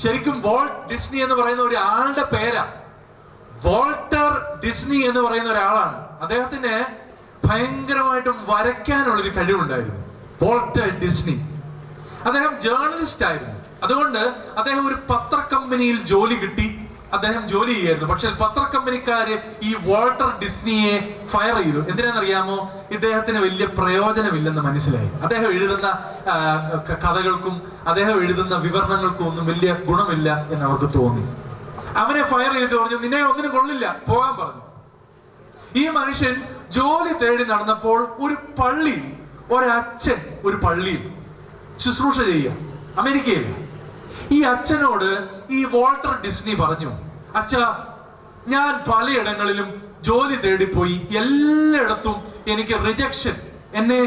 ശരിക്കും volt Disney എന്ന് പറയുന്ന ഒരു ആളുടെ പേരാ. വോൾട്ടർ ഡിസ്നി എന്ന് പറയുന്ന ഒരാളാണ്. അദ്ദേഹത്തിന് ഭയങ്കരമായിട്ടും വരയ്ക്കാനുള്ളൊരു കഴിവുണ്ടായിരുന്നു. വോൾട്ടർ ഡിസ്നി അദ്ദേഹം ജേർണലിസ്റ്റ് ആയിരുന്നു. അതുകൊണ്ട് അദ്ദേഹം ഒരു പത്രക്കമ്പനിയിൽ ജോലി കിട്ടി. അദ്ദേഹം ജോലി ചെയ്യായിരുന്നു. പക്ഷെ പത്രക്കമ്പനിക്കാര് ഈ വോൾട്ടർ ഡിസ്നിയെ ഫയർ ചെയ്തു. എന്തിനാണെന്നറിയാമോ? ഇദ്ദേഹത്തിന് വലിയ പ്രയോജനമില്ലെന്ന് മനസ്സിലായി. അദ്ദേഹം എഴുതുന്ന കഥകൾക്കും അദ്ദേഹം എഴുതുന്ന വിവരണങ്ങൾക്കും ഒന്നും വലിയ ഗുണമില്ല എന്ന് അവർക്ക് തോന്നി. അവനെ ഫയർ ചെയ്ത് പറഞ്ഞു, നിന്നെ ഒന്നിനും കൊള്ളില്ല, പോകാൻ പറഞ്ഞു. ഈ മനുഷ്യൻ ജോലി തേടി നടന്നപ്പോൾ ഒരു പള്ളിയിൽ ഒരച്ഛൻ ഒരു പള്ളിയിൽ ശുശ്രൂഷ ചെയ്യുക, അമേരിക്കയിൽ. ഈ അച്ഛനോട് ഈ വോൾട്ടർ ഡിസ്നി പറഞ്ഞു, അച്ഛാ, ഞാൻ പലയിടങ്ങളിലും ജോലി തേടിപ്പോയി, എല്ലായിടത്തും എനിക്ക് റിജക്ഷൻ, എന്നെ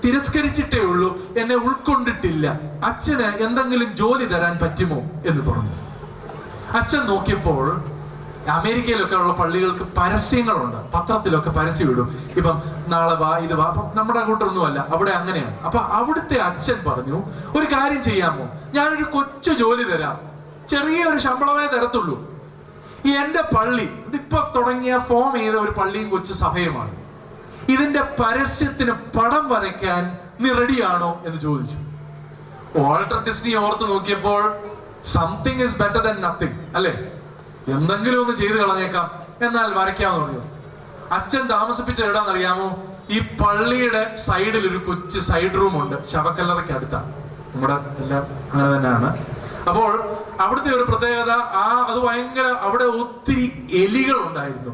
തിരസ്കരിച്ചിട്ടേ ഉള്ളൂ, എന്നെ ഉൾക്കൊണ്ടിട്ടില്ല. അച്ഛന് എന്തെങ്കിലും ജോലി തരാൻ പറ്റുമോ എന്ന് പറഞ്ഞു. അച്ഛൻ നോക്കിയപ്പോൾ അമേരിക്കയിലൊക്കെ ഉള്ള പള്ളികൾക്ക് പരസ്യങ്ങളുണ്ട്, പത്രത്തിലൊക്കെ പരസ്യം ഇടും. ഇപ്പം നാളെ വാ, ഇത് വാ. അപ്പം നമ്മുടെ കൂട്ടൊന്നുമല്ല, അവിടെ അങ്ങനെയാണ്. അപ്പൊ അവിടുത്തെ അച്ഛൻ പറഞ്ഞു, ഒരു കാര്യം ചെയ്യാമോ, ഞാനൊരു കൊച്ചു ജോലി തരാം, ചെറിയൊരു ശമ്പളമേ തരത്തുള്ളൂ. ഈ എന്റെ പള്ളി ഇതിപ്പോ തുടങ്ങിയ ഫോം ചെയ്ത ഒരു പള്ളിയും കൊച്ചു സഭയുമാണ്. ഇതിന്റെ പരസ്യത്തിന് പടം വരയ്ക്കാൻ നീ റെഡിയാണോ എന്ന് ചോദിച്ചു. വാൾട്ടർ ഡിസ്നി ഓർത്ത് നോക്കിയപ്പോൾ something is better than nothing, അല്ലേ? എന്തെങ്കിലും ഒന്ന് ചെയ്ത് കളഞ്ഞേക്കാം, എന്നാൽ വരയ്ക്കാമെന്ന് പറഞ്ഞു. അച്ഛൻ താമസിപ്പിച്ച ഇടാന്നറിയാമോ? ഈ പള്ളിയുടെ സൈഡിൽ ഒരു കൊച്ചു സൈഡ് റൂം ഉണ്ട്, ശവക്കല്ലറയ്ക്ക് അടുത്താണ്. നമ്മുടെ എല്ലാം അങ്ങനെ തന്നെയാണ്. അപ്പോൾ അവിടുത്തെ ഒരു പ്രത്യേകത, അത് ഭയങ്കര, അവിടെ ഒത്തിരി എലികൾ ഉണ്ടായിരുന്നു,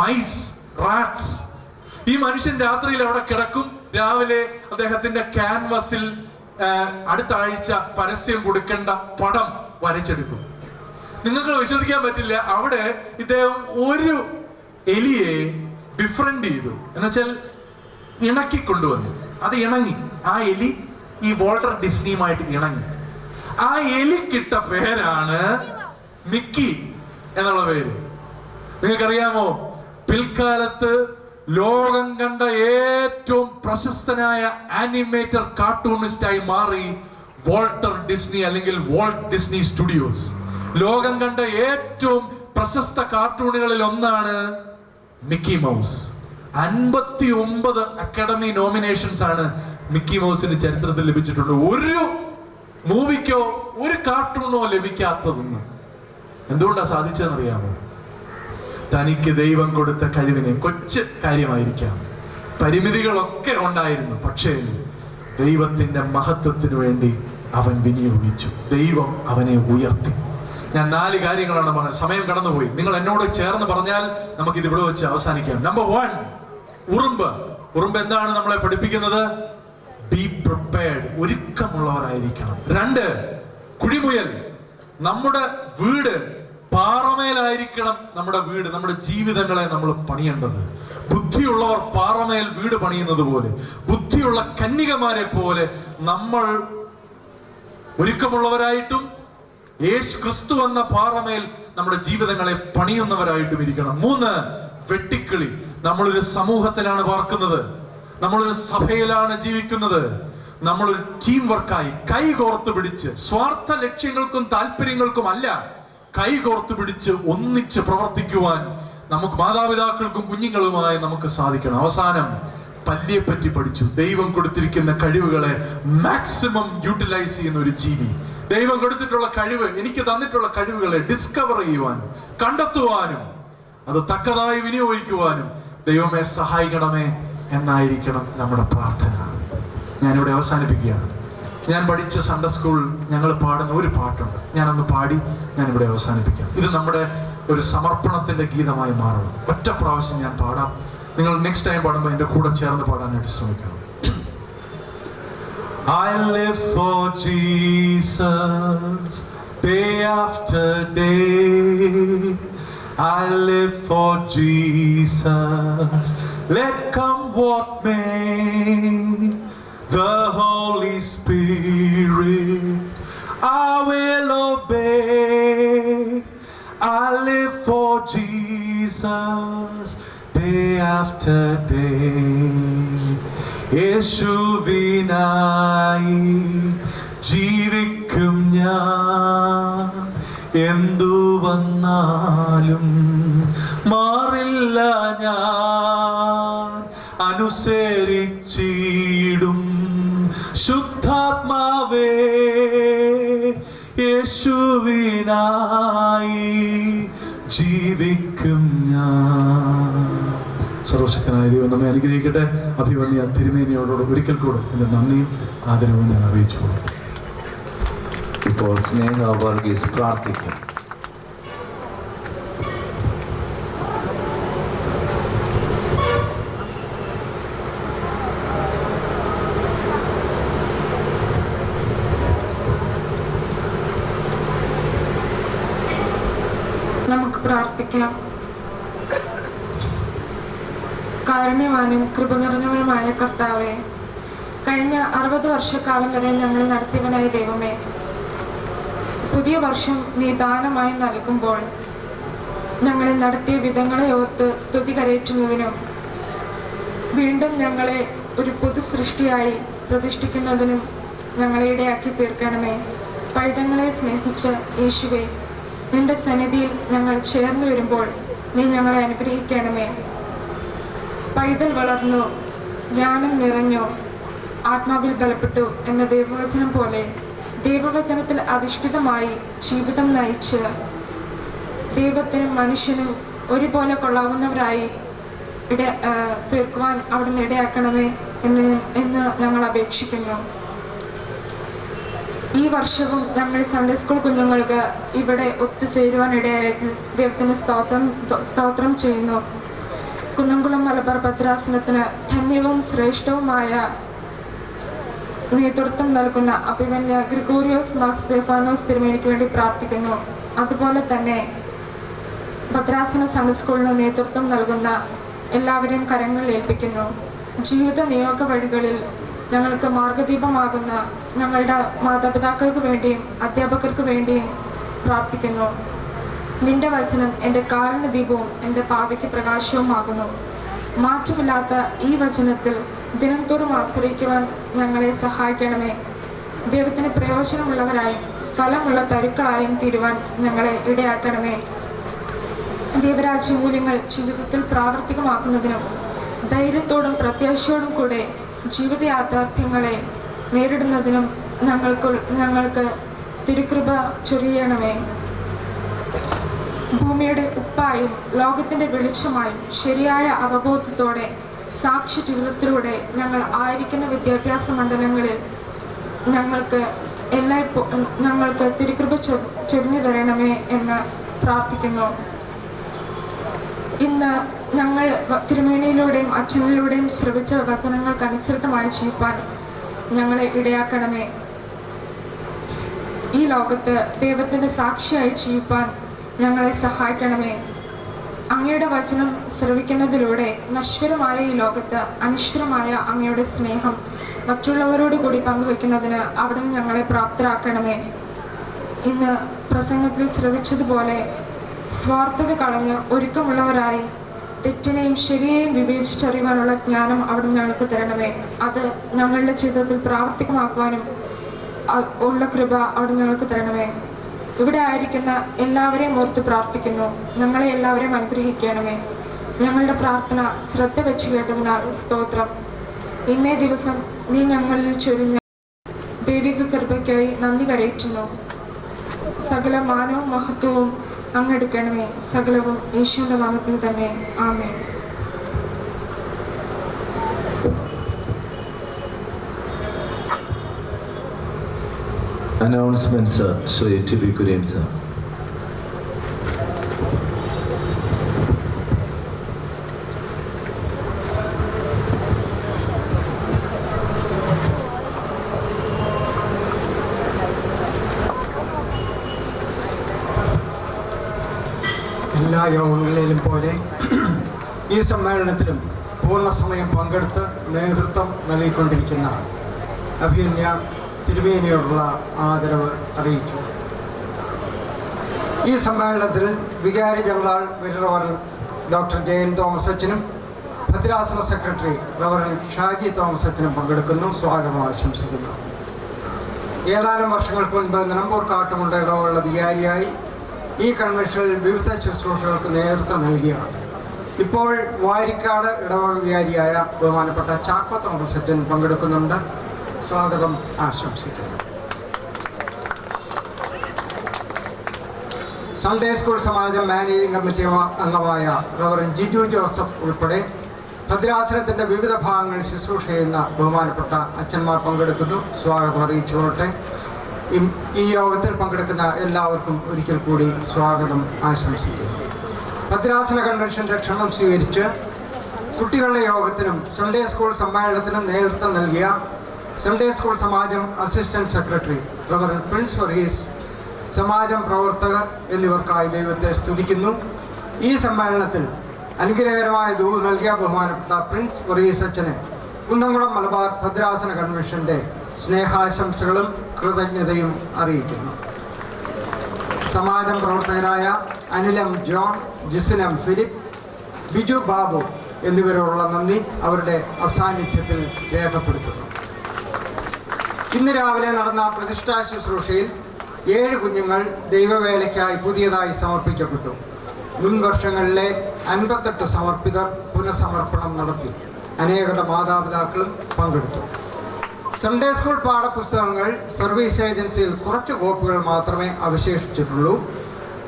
മൈസ്, റാറ്റ്സ്. ഈ മനുഷ്യൻ രാത്രിയിൽ അവിടെ കിടക്കും, രാവിലെ അദ്ദേഹത്തിന്റെ ക്യാൻവസിൽ അടുത്ത ആഴ്ച പരസ്യം കൊടുക്കേണ്ട പടം വരച്ചെടുക്കും. നിങ്ങൾക്ക് വിശ്വസിക്കാൻ പറ്റില്ല, അവിടെ ഇദ്ദേഹം ഒരു എലിയെ ഡിഫറെന്റ് ചെയ്തു, എന്നുവെച്ചാൽ ഇണക്കി കൊണ്ടുവന്നു. അത് ഇണങ്ങി, ആ എലി ഈ വോൾട്ടർ ഡിസ്നിയുമായിട്ട് ഇണങ്ങി. ആ എലിക്കിട്ട പേരാണ് മിക്കി എന്നുള്ള പേര്. നിങ്ങൾക്കറിയാമോ, പിൽക്കാലത്ത് ലോകം കണ്ട ഏറ്റവും പ്രശസ്തനായ ആനിമേറ്റർ കാർട്ടൂണിസ്റ്റായി മാറി വോൾട്ടർ ഡിസ്നി, അല്ലെങ്കിൽ വോൾട്ട് ഡിസ്നി സ്റ്റുഡിയോസ്. ലോകം കണ്ട ഏറ്റവും പ്രശസ്ത കാർട്ടൂണുകളിൽ ഒന്നാണ് മിക്കി മൗസ്. 59 അക്കാഡമി നോമിനേഷൻസ് ആണ് മിക്കി മൗസിന് ചരിത്രത്തിൽ ലഭിച്ചിട്ടുണ്ട്. ഒരു മൂവിക്കോ ഒരു കാർട്ടൂണോ ലഭിക്കാത്തതൊന്നും. എന്തുകൊണ്ടാണ് സാധിച്ചതെന്നറിയാമോ? തനിക്ക് ദൈവം കൊടുത്ത കഴിവിനെ, കൊച്ചു കാര്യമായിരിക്കാം, പരിമിതികളൊക്കെ ഉണ്ടായിരുന്നു, പക്ഷേ ദൈവത്തിന്റെ മഹത്വത്തിന് വേണ്ടി അവൻ വിനിയോഗിച്ചു. ദൈവം അവനെ ഉയർത്തി. ഞാൻ 4 കാര്യങ്ങളാണ് പറഞ്ഞത്. സമയം കടന്നുപോയി. നിങ്ങൾ എന്നോട് ചേർന്ന് പറഞ്ഞാൽ നമുക്ക് ഇത് ഇവിടെ വെച്ച് അവസാനിക്കാം. നമ്പർ 1, ഉറുമ്പ്. ഉറുമ്പ് എന്താണ് നമ്മളെ പഠിപ്പിക്കുന്നത്? ബി പ്രിപ്പയർഡ്, ഒരുക്കമുള്ളവരായിരിക്കണം. 2, കുഴിമുയൽ. നമ്മുടെ വീട് പാറമേലായിരിക്കണം. നമ്മുടെ വീട്, നമ്മുടെ ജീവിതങ്ങളെ നമ്മൾ പണിയേണ്ടത്. ബുദ്ധിയുള്ളവർ പാറമേൽ വീട് പണിയുന്നത് പോലെ, ബുദ്ധിയുള്ള കന്യകമാരെ പോലെ നമ്മൾ ഒരുക്കമുള്ളവരായിട്ടും യേശു ക്രിസ്തു എന്ന പാറമേൽ നമ്മുടെ ജീവിതങ്ങളെ പണിയുന്നവരായിട്ടും ഇരിക്കണം. 3, വെട്ടിക്കിളി. നമ്മളൊരു സമൂഹത്തിലാണ് പാർക്കുന്നത്, നമ്മളൊരു സഭയിലാണ് ജീവിക്കുന്നത്. നമ്മളൊരു ടീം വർക്കായി കൈകോർത്ത് പിടിച്ച്, സ്വാർത്ഥ ലക്ഷ്യങ്ങൾക്കും താല്പര്യങ്ങൾക്കും അല്ല, കൈകോർത്ത് പിടിച്ച് ഒന്നിച്ച് പ്രവർത്തിക്കുവാൻ നമുക്ക് മാതാപിതാക്കൾക്കും കുഞ്ഞുങ്ങളുമായി നമുക്ക് സാധിക്കണം. അവസാനം പല്ലിയെ പറ്റി പഠിച്ചു. ദൈവം കൊടുത്തിരിക്കുന്ന കഴിവുകളെ മാക്സിമം യൂട്ടിലൈസ് ചെയ്യുന്ന ഒരു ജീവി. ദൈവം കൊടുത്തിട്ടുള്ള കഴിവ്, എനിക്ക് തന്നിട്ടുള്ള കഴിവുകളെ ഡിസ്കവർ ചെയ്യുവാനും കണ്ടെത്തുവാനും അത് തക്കതായി വിനിയോഗിക്കുവാനും ദൈവമേ സഹായിക്കണമേ എന്നായിരിക്കണം നമ്മുടെ പ്രാർത്ഥന. ഞാനിവിടെ അവസാനിപ്പിക്കുകയാണ്. ഞാൻ പഠിച്ച സൺഡേ സ്കൂൾ ഞങ്ങൾ പാടുന്ന ഒരു പാട്ടുണ്ട്, ഞാനൊന്ന് പാടി ഞാനിവിടെ അവസാനിപ്പിക്കാം. ഇത് നമ്മുടെ ഒരു സമർപ്പണത്തിന്റെ ഗീതമായി മാറണം. ഒറ്റ പ്രാവശ്യം ഞാൻ പാടാം, നിങ്ങൾ നെക്സ്റ്റ് ടൈം പാടുമ്പോൾ എൻ്റെ കൂടെ ചേർന്ന് പാടാനായിട്ട് ശ്രമിക്കണം. I live for Jesus day after day. I live for Jesus, let come what may. The Holy Spirit I will obey. I live for Jesus day after day. യേശുവിനായി ജീവിക്കും ഞാൻ, എന്തു വന്നാലും മാറില്ല ഞാൻ, അനുസരിച്ചിടും ശുദ്ധാത്മാവേ യേശുവിനായി ജീവിക്കും ഞാൻ. സർവശക്തനായ ദൈവം നമ്മെ അനുഗ്രഹിക്കട്ടെ. അഭിവന്യ തിരുമേനിയോട് ഒരിക്കൽ കൂടെ എൻ്റെ നന്ദിയും ആദരവും ഞാൻ അറിയിച്ചു. ഇപ്പോൾ സ്നേഹ വർഗീസ് പ്രാർത്ഥിക്കും. നമുക്ക് പ്രാർത്ഥിക്കാം. കാരുണ്യവാനും കൃപ നിറഞ്ഞവനുമായ കർത്താവേ, കഴിഞ്ഞ 60 വർഷക്കാലം വരെ ഞങ്ങൾ നടത്തിയവനായ ദൈവമേ, പുതിയ വർഷം നീ ദാനമായി നൽകുമ്പോൾ ഞങ്ങളെ നടത്തിയ വിധങ്ങളെ ഓർത്ത് സ്തുതി കരയറ്റുന്നതിനും വീണ്ടും ഞങ്ങളെ ഒരു പുതു സൃഷ്ടിയായി പ്രതിഷ്ഠിക്കുന്നതിനും ഞങ്ങളെ ഇടയാക്കി തീർക്കണമേ. പൈതങ്ങളെ സ്നേഹിച്ച യേശുവേ, നിന്റെ സന്നിധിയിൽ ഞങ്ങൾ ചേർന്ന് വരുമ്പോൾ നീ ഞങ്ങളെ അനുഗ്രഹിക്കണമേ. പൈതൽ വളർന്നു, ജ്ഞാനം നിറഞ്ഞു, ആത്മാവിൽ ബലപ്പെട്ടു എന്ന ദൈവവചനം പോലെ ദൈവവചനത്തിൽ അധിഷ്ഠിതമായി ജീവിതം നയിച്ച് ദൈവത്തിനും മനുഷ്യനും ഒരുപോലെ കൊള്ളാവുന്നവരായി തീർക്കുവാൻ അവിടുന്ന് ഇടയാക്കണമേ എന്ന് ഞങ്ങൾ അപേക്ഷിക്കുന്നു. ഈ വർഷവും ഞങ്ങൾ സൺഡേ സ്കൂൾ കുഞ്ഞുങ്ങൾക്ക് ഇവിടെ ഒത്തുചേരുവാൻ ഇടയായിട്ട് ദൈവത്തിന് സ്തോത്രം ചെയ്യുന്നു. കുന്നംകുളം മലബാർ ഭദ്രാസനത്തിന് ധന്യവും ശ്രേഷ്ഠവുമായ നേതൃത്വം നൽകുന്ന അഭിമന്യ ഗ്രിഗോറിയോസ് മാർ സ്തെഫാനോസ് തിരുമേനിക്ക് വേണ്ടി പ്രാർത്ഥിക്കുന്നു. അതുപോലെ തന്നെ ഭദ്രാസന സൺഡേ സ്കൂളിന് നേതൃത്വം നൽകുന്ന എല്ലാവരെയും കരങ്ങളിൽ ഏൽപ്പിക്കുന്നു. ജീവിത നിയോഗ വഴികളിൽ ഞങ്ങൾക്ക് മാർഗദീപമാകുന്ന ഞങ്ങളുടെ മാതാപിതാക്കൾക്ക് വേണ്ടിയും അധ്യാപകർക്ക് വേണ്ടിയും പ്രാർത്ഥിക്കുന്നു. നിന്റെ വചനം എൻ്റെ കാലിന് ദീപവും എൻ്റെ പാതയ്ക്ക് പ്രകാശവുമാകുന്നു. മാറ്റമില്ലാത്ത ഈ വചനത്തിൽ ദിനം തോറും ആശ്രയിക്കുവാൻ ഞങ്ങളെ സഹായിക്കണമേ. ദൈവത്തിന് പ്രയോജനമുള്ളവരായും ഫലമുള്ള തരുക്കളായും തീരുവാൻ ഞങ്ങളെ ഇടയാക്കണമേ. ദൈവരാജ്യ മൂല്യങ്ങൾ ജീവിതത്തിൽ പ്രാവർത്തികമാക്കുന്നതിനും ധൈര്യത്തോടും പ്രത്യാശയോടും കൂടെ ജീവിത യാഥാർത്ഥ്യങ്ങളെ നേരിടുന്നതിനും ഞങ്ങൾക്ക് തിരുകൃപ ചൊരിയണമേ. ഭൂമിയുടെ ഉപ്പായും ലോകത്തിന്റെ വെളിച്ചമായും ശരിയായ അവബോധത്തോടെ സാക്ഷി ജീവിതത്തിലൂടെ ഞങ്ങൾ ആയിരിക്കുന്ന വിദ്യാഭ്യാസ മണ്ഡലങ്ങളിൽ ഞങ്ങൾക്ക് തിരുകൃപ ചൊരിഞ്ഞു തരണമേ എന്ന് പ്രാർത്ഥിക്കുന്നു. ഇന്ന് ഞങ്ങൾ തിരുമേനിയിലൂടെയും അച്ഛനിലൂടെയും ശ്രവിച്ച വചനങ്ങൾക്കനുസൃതമായി ജീവിപ്പാൻ ഞങ്ങളെ ഇടയാക്കണമേ. ഈ ലോകത്ത് ദൈവത്തിന്റെ സാക്ഷിയായി ജീവിപ്പാൻ ഞങ്ങളെ സഹായിക്കണമേ. അങ്ങയുടെ വചനം ശ്രവിക്കുന്നതിലൂടെ നശ്വരമായ ഈ ലോകത്ത് അനശ്വരമായ അങ്ങയുടെ സ്നേഹം മറ്റുള്ളവരോട് കൂടി പങ്കുവെക്കുന്നതിന് അവിടുന്ന് ഞങ്ങളെ പ്രാപ്തരാക്കണമേ. ഇന്ന് പ്രസംഗത്തിൽ ശ്രവിച്ചതുപോലെ സ്വാർത്ഥത കളഞ്ഞ് ഒരുക്കമുള്ളവരായി തെറ്റിനെയും ശരിയെയും വിവേചിച്ചറിയുവാനുള്ള ജ്ഞാനം അവിടുന്ന് ഞങ്ങൾക്ക് തരണമേ. അത് ഞങ്ങളുടെ ജീവിതത്തിൽ പ്രാവർത്തികമാക്കുവാനും ഉള്ള കൃപ അവിടുന്ന് ഞങ്ങൾക്ക് തരണമേ. ഇവിടെ ആയിരിക്കുന്ന എല്ലാവരെയും ഓർത്ത് പ്രാർത്ഥിക്കുന്നു. ഞങ്ങളെ എല്ലാവരെയും അനുഗ്രഹിക്കണമേ. ഞങ്ങളുടെ പ്രാർത്ഥന ശ്രദ്ധ വെച്ച് കേട്ടതിനാൽ സ്തോത്രം. ഇന്നേ ദിവസം നീ ഞങ്ങളിൽ ചൊരിഞ്ഞ ദൈവിക കൃപയ്ക്കായി നന്ദി കരയറ്റുന്നു. സകല മാനവും മഹത്വവും അങ്ങെടുക്കണമേ. സകലവും യേശുവിന്റെ നാമത്തിൽ തന്നെ. ആമേൻ. Announcements Shri T P Kurian sir. എല്ലാ യോഗങ്ങളിലും പോലെ ഈ സമ്മേളനത്തിലും പൂർണ്ണസമയം പങ്കെടുത്ത് നേതൃത്വം നൽകിക്കൊണ്ടിരിക്കുന്ന അഭിമന്യ തിരുമേനിയോടുള്ള ആദരവ് അറിയിച്ചു. ഈ സമ്മേളനത്തിൽ വികാരി general reverend doctor Jayan Thomas അച്ഛനും ഭദ്രാസന സെക്രട്ടറി റവറൻ ഷാജി തോമസ് അച്ഛനും പങ്കെടുക്കുന്നു. സ്വാഗതം ആശംസിക്കുന്നു. ഏതാനും വർഷങ്ങൾക്ക് മുൻപ് നിലമ്പൂർ കാട്ടുമുണ്ട ഇടവുള്ള വികാരിയായി ഈ കൺവെൻഷനിൽ വിവിധ ശുശ്രൂഷകൾക്ക് നേതൃത്വം നൽകിയാണ്. ഇപ്പോൾ വാരിക്കാട് ഇടവക വികാരിയായ ബഹുമാനപ്പെട്ട ചാക്കോ തോമസ് അച്ഛൻ പങ്കെടുക്കുന്നുണ്ട്. സ്വാഗതം ആശംസിക്കുന്നു. സൺഡേ സ്കൂൾ സമാജം മാനേജിംഗ് കമ്മിറ്റി അംഗമായ റവറൻ ജിജു ജോസഫ് ഉൾപ്പെടെ ഭദ്രാസനത്തിൻ്റെ വിവിധ ഭാഗങ്ങളിൽ ശുശ്രൂഷ ചെയ്യുന്ന ബഹുമാനപ്പെട്ട അച്ഛന്മാർ പങ്കെടുക്കുന്നു. സ്വാഗതം അറിയിച്ചുകൊള്ളട്ടെ. ഈ യോഗത്തിൽ പങ്കെടുക്കുന്ന എല്ലാവർക്കും ഒരിക്കൽ കൂടി സ്വാഗതം ആശംസിക്കുന്നു. ഭദ്രാസന കൺവെൻഷൻ്റെ ക്ഷണം സ്വീകരിച്ച് കുട്ടികളുടെ യോഗത്തിനും സൺഡേ സ്കൂൾ സമ്മേളനത്തിനും നേതൃത്വം നൽകിയ സൺഡേ സ്കൂൾ സമാജം assistant secretary reverend Prince Varghese, സമാജം പ്രവർത്തകർ എന്നിവർക്കായി ദൈവത്തെ സ്തുതിക്കുന്നു. ഈ സമ്മേളനത്തിൽ അനുഗ്രഹകരമായ ദൂത് നൽകിയ ബഹുമാനപ്പെട്ട പ്രിൻസ് വർഗീസ് അച്ഛനെ കുന്നംകുളം മലബാർ ഭദ്രാസന കൺവെൻഷന്റെ സ്നേഹാശംസകളും കൃതജ്ഞതയും അറിയിക്കുന്നു. സമാജം പ്രവർത്തകരായ അനിലം ജോൺ, ജിസിനം ഫിലിപ്പ്, ബിജു ബാബു എന്നിവരോടുള്ള നന്ദി അവരുടെ അസാന്നിധ്യത്തിൽ രേഖപ്പെടുത്തുന്നു. ഇന്ന് രാവിലെ നടന്ന പ്രതിഷ്ഠാ ശുശ്രൂഷയിൽ 7 കുഞ്ഞുങ്ങൾ ദൈവവേലയ്ക്കായി പുതിയതായി സമർപ്പിക്കപ്പെട്ടു. മുൻ വർഷങ്ങളിലെ 58 സമർപ്പിതർ പുനഃസമർപ്പണം നടത്തി. അനേകരുടെ മാതാപിതാക്കളും പങ്കെടുത്തു. സൺഡേ സ്കൂൾ പാഠപുസ്തകങ്ങൾ സർവീസ് ഏജൻസിയിൽ കുറച്ച് കോപ്പികൾ മാത്രമേ അവശേഷിച്ചിട്ടുള്ളൂ.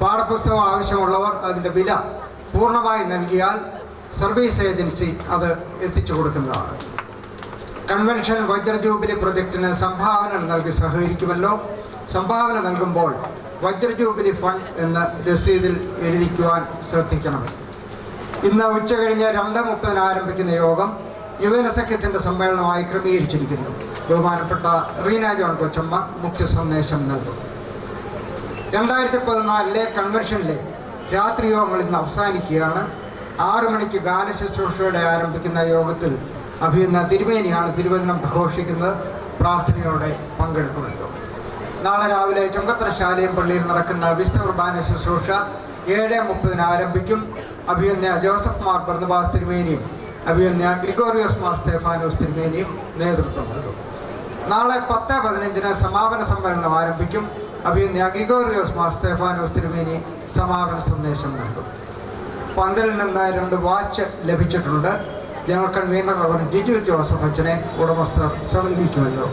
പാഠപുസ്തകം ആവശ്യമുള്ളവർ അതിൻ്റെ വില പൂർണ്ണമായി നൽകിയാൽ സർവീസ് ഏജൻസി അത് എത്തിച്ചു കൊടുക്കുന്നതാണ്. കൺവെൻഷൻ വജ്രജൂബിലി പ്രൊജക്ടിന് സംഭാവന നൽകി സഹകരിക്കുമല്ലോ. സംഭാവന നൽകുമ്പോൾ വജ്രജൂബിലി ഫണ്ട് എന്ന് രസീതിൽ എഴുതിക്കുവാൻ ശ്രദ്ധിക്കണം. ഇന്ന് ഉച്ചകഴിഞ്ഞ് 2:30 ആരംഭിക്കുന്ന യോഗം യുവജന സഖ്യത്തിൻ്റെ സമ്മേളനമായി ക്രമീകരിച്ചിരിക്കുന്നു. ബഹുമാനപ്പെട്ട റീന ജോൺ കൊച്ചമ്മ മുഖ്യ സന്ദേശം നൽകും. 2014 കൺവെൻഷനിലെ രാത്രി യോഗങ്ങൾ ഇന്ന് അവസാനിക്കുകയാണ്. 6 മണിക്ക് ഗാനശുശ്രൂഷയോടെ ആരംഭിക്കുന്ന യോഗത്തിൽ അഭിനന്ദ തിരുമേനിയാണ് തിരുവചനം പ്രഘോഷിക്കുന്നത്. പ്രാർത്ഥനയോടെ പങ്കെടുക്കുമല്ലോ. നാളെ രാവിലെ ചുങ്കത്തറ ശാലയം പള്ളിയിൽ നടക്കുന്ന വിശുദ്ധ കുർബാന ശുശ്രൂഷ 7:30 ആരംഭിക്കും. അഭിനന്ദ ജോസഫ് മാർ ബർന്നബാസ് തിരുമേനിയും അഭിനന്ദ ഗ്രിഗോറിയോസ് മാർ സ്തേഫാനോസ് തിരുമേനിയും നേതൃത്വം നൽകും. നാളെ 10:15 സമാപന സമ്മേളനം ആരംഭിക്കും. അഭിനന്ദ ഗ്രിഗോറിയോസ് മാർ സ്തേഫാനോസ് തിരുമേനി സമാപന സന്ദേശം നൽകും. പന്തലിൽ നിന്ന് 2 വാച്ച് ലഭിച്ചിട്ടുണ്ട്. General convener reverend Jiju Joseph അച്ഛനെ ഉടമസ്ഥർ സമീപിക്കുമല്ലോ.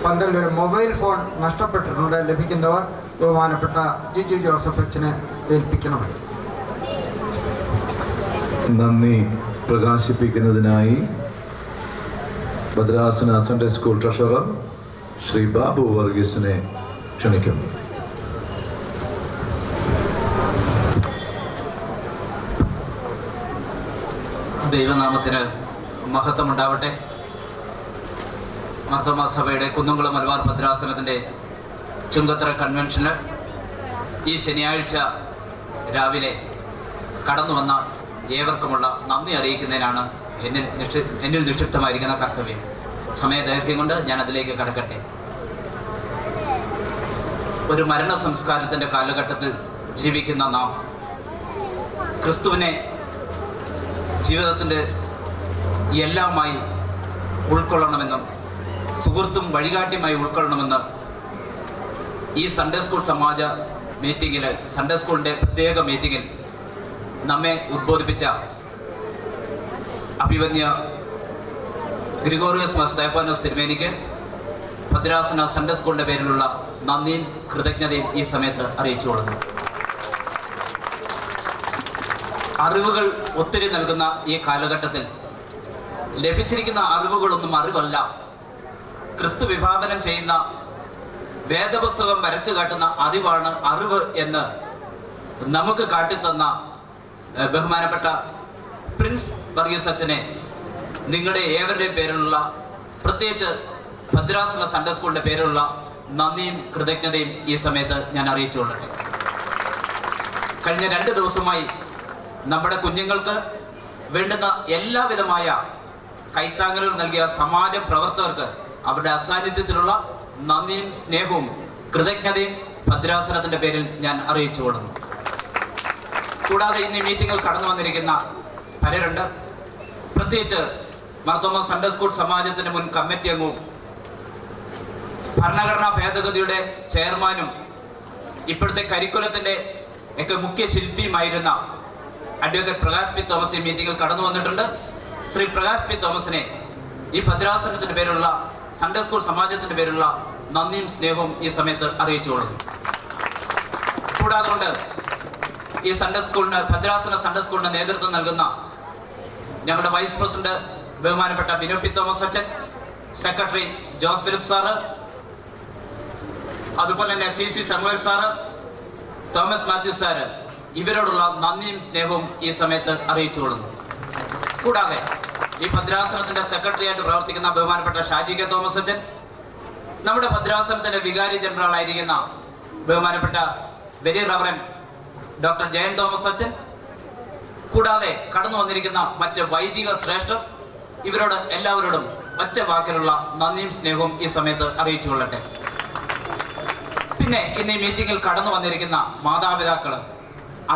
പന്തലിൽ ഒരു മൊബൈൽ ഫോൺ നഷ്ടപ്പെട്ടിട്ടുണ്ട്. ലഭിക്കുന്നവർ ബഹുമാനപ്പെട്ട ജിജു ജോസഫ് അച്ഛനെ ഏൽപ്പിക്കണം. നന്ദി പ്രകാശിപ്പിക്കുന്നതിനായി ഭദ്രാസന Sunday school treasurer Shri Babu വർഗീസിനെ ക്ഷണിക്കുന്നു. ദൈവനാമത്തിന് മഹത്വമുണ്ടാവട്ടെ. മാർത്തോമാ സഭയുടെ കുന്നംകുളം മലബാർ ഭദ്രാസനത്തിൻ്റെ ചുങ്കത്തറ കൺവെൻഷന് ഈ ശനിയാഴ്ച രാവിലെ കടന്നു വന്ന ഏവർക്കുമുള്ള നന്ദി അറിയിക്കുന്നതിനാണ് എന്നിൽ നിക്ഷിപ്തമായിരിക്കുന്ന കർത്തവ്യം. സമയദൈർഘ്യം കൊണ്ട് ഞാൻ അതിലേക്ക് കടക്കട്ടെ. ഒരു മരണ സംസ്കാരത്തിൻ്റെ കാലഘട്ടത്തിൽ ജീവിക്കുന്ന നാം ക്രിസ്തുവിനെ ജീവിതത്തിൻ്റെ എല്ലാമായി ഉൾക്കൊള്ളണമെന്നും സുഹൃത്തും വഴികാട്ടിയുമായി ഉൾക്കൊള്ളണമെന്ന് ഈ സൺഡേ സ്കൂൾ സമാജ മീറ്റിങ്ങിൽ, സൺഡേ സ്കൂളിൻ്റെ പ്രത്യേക മീറ്റിങ്ങിൽ നമ്മെ ഉദ്ബോധിപ്പിച്ച അഭിവന്യ ഗ്രിഗോറിയോസ് മാർ സ്തേഫാനോസ് തിരുമേനിക്ക് ഭദ്രാസന സൺഡേ സ്കൂളിൻ്റെ പേരിലുള്ള നന്ദിയും കൃതജ്ഞതയും ഈ സമയത്ത് അറിയിച്ചുകൊള്ളുന്നു. അറിവുകൾ ഒത്തിരി നൽകുന്ന ഈ കാലഘട്ടത്തിൽ ലഭിച്ചിരിക്കുന്ന അറിവുകളൊന്നും അറിവല്ല. ക്രിസ്തു വിഭാവനം ചെയ്യുന്ന വേദപുസ്തകം വരച്ചു കാട്ടുന്ന അറിവാണ് അറിവ് എന്ന് നമുക്ക് കാട്ടിത്തന്ന ബഹുമാനപ്പെട്ട പ്രിൻസ് വർഗീസ് അച്ഛനെ നിങ്ങളുടെ ഏവരുടെയും പേരിലുള്ള, പ്രത്യേകിച്ച് ഭദ്രാസന സൺഡേ സ്കൂളിൻ്റെ പേരിലുള്ള നന്ദിയും കൃതജ്ഞതയും ഈ സമയത്ത് ഞാൻ അറിയിച്ചുകൊള്ളട്ടെ. കഴിഞ്ഞ 2 ദിവസമായി നമ്മുടെ കുഞ്ഞുങ്ങൾക്ക് വേണ്ടുന്ന എല്ലാവിധമായ കൈത്താങ്ങലുകൾ നൽകിയ സമാജ പ്രവർത്തകർക്ക് അവരുടെ അസാന്നിധ്യത്തിലുള്ള നന്ദിയും സ്നേഹവും കൃതജ്ഞതയും ഭദ്രാസനത്തിൻ്റെ പേരിൽ ഞാൻ അറിയിച്ചുകൊള്ളുന്നു. കൂടാതെ ഇന്ന് ഈ മീറ്റിങ്ങിൽ കടന്നു വന്നിരിക്കുന്ന പലരുണ്ട്. പ്രത്യേകിച്ച് മാർത്തോമാ സൺഡേ സ്കൂൾ സമാജത്തിൻ്റെ മുൻ കമ്മിറ്റി അംഗവും ഭരണഘടനാ ഭേദഗതിയുടെ ചെയർമാനും ഇപ്പോഴത്തെ കരിക്കുലത്തിൻ്റെ ഒക്കെ മുഖ്യ ശില്പിയുമായിരുന്ന അഡ്വക്കേറ്റ് പ്രകാശ് പി തോമസ് ഈ മീറ്റിംഗിൽ കടന്നു വന്നിട്ടുണ്ട്. ശ്രീ പ്രകാശ് പി തോമസിനെ ഈ ഭദ്രാസനത്തിന്റെ പേരുള്ള സൺഡേ സ്കൂൾ സമാജത്തിന്റെ പേരുള്ള നന്ദിയും സ്നേഹവും ഈ സമയത്ത് അറിയിച്ചുകൊള്ളുന്നു. കൂടാതെ ഈ സൺഡേ സ്കൂളിന് ഭദ്രാസന സൺഡേ സ്കൂളിന് നേതൃത്വം നൽകുന്ന ഞങ്ങളുടെ വൈസ് പ്രസിഡന്റ് ബഹുമാനപ്പെട്ട ബിനു പി തോമസ് അച്ഛൻ, സെക്രട്ടറി ജോസ് ഫിലിപ്പ് സാറ്, അതുപോലെ തന്നെ CC Samuel sir, Thomas Mathew sir, ഇവരോടുള്ള നന്ദിയും സ്നേഹവും ഈ സമയത്ത് അറിയിച്ചുകൊള്ളുന്നു. കൂടാതെ ഈ ഭദ്രാസനത്തിന്റെ സെക്രട്ടറിയായിട്ട് പ്രവർത്തിക്കുന്ന ബഹുമാനപ്പെട്ട ഷാജി കെ തോമസ് അച്ഛൻ, നമ്മുടെ ഭദ്രാസനത്തിന്റെ വികാരി ജനറൽ ആയിരിക്കുന്ന ബഹുമാനപ്പെട്ട very reverend doctor Jayan Thomas അച്ഛൻ, കൂടാതെ കടന്നു വന്നിരിക്കുന്ന മറ്റ് വൈദിക ശ്രേഷ്ഠർ, ഇവരോട് എല്ലാവരോടും ഒറ്റ വാക്കിലുള്ള നന്ദിയും സ്നേഹവും ഈ സമയത്ത് അറിയിച്ചുകൊള്ളട്ടെ. പിന്നെ ഇന്ന് ഈ മീറ്റിംഗിൽ കടന്നു വന്നിരിക്കുന്ന മാതാപിതാക്കള്,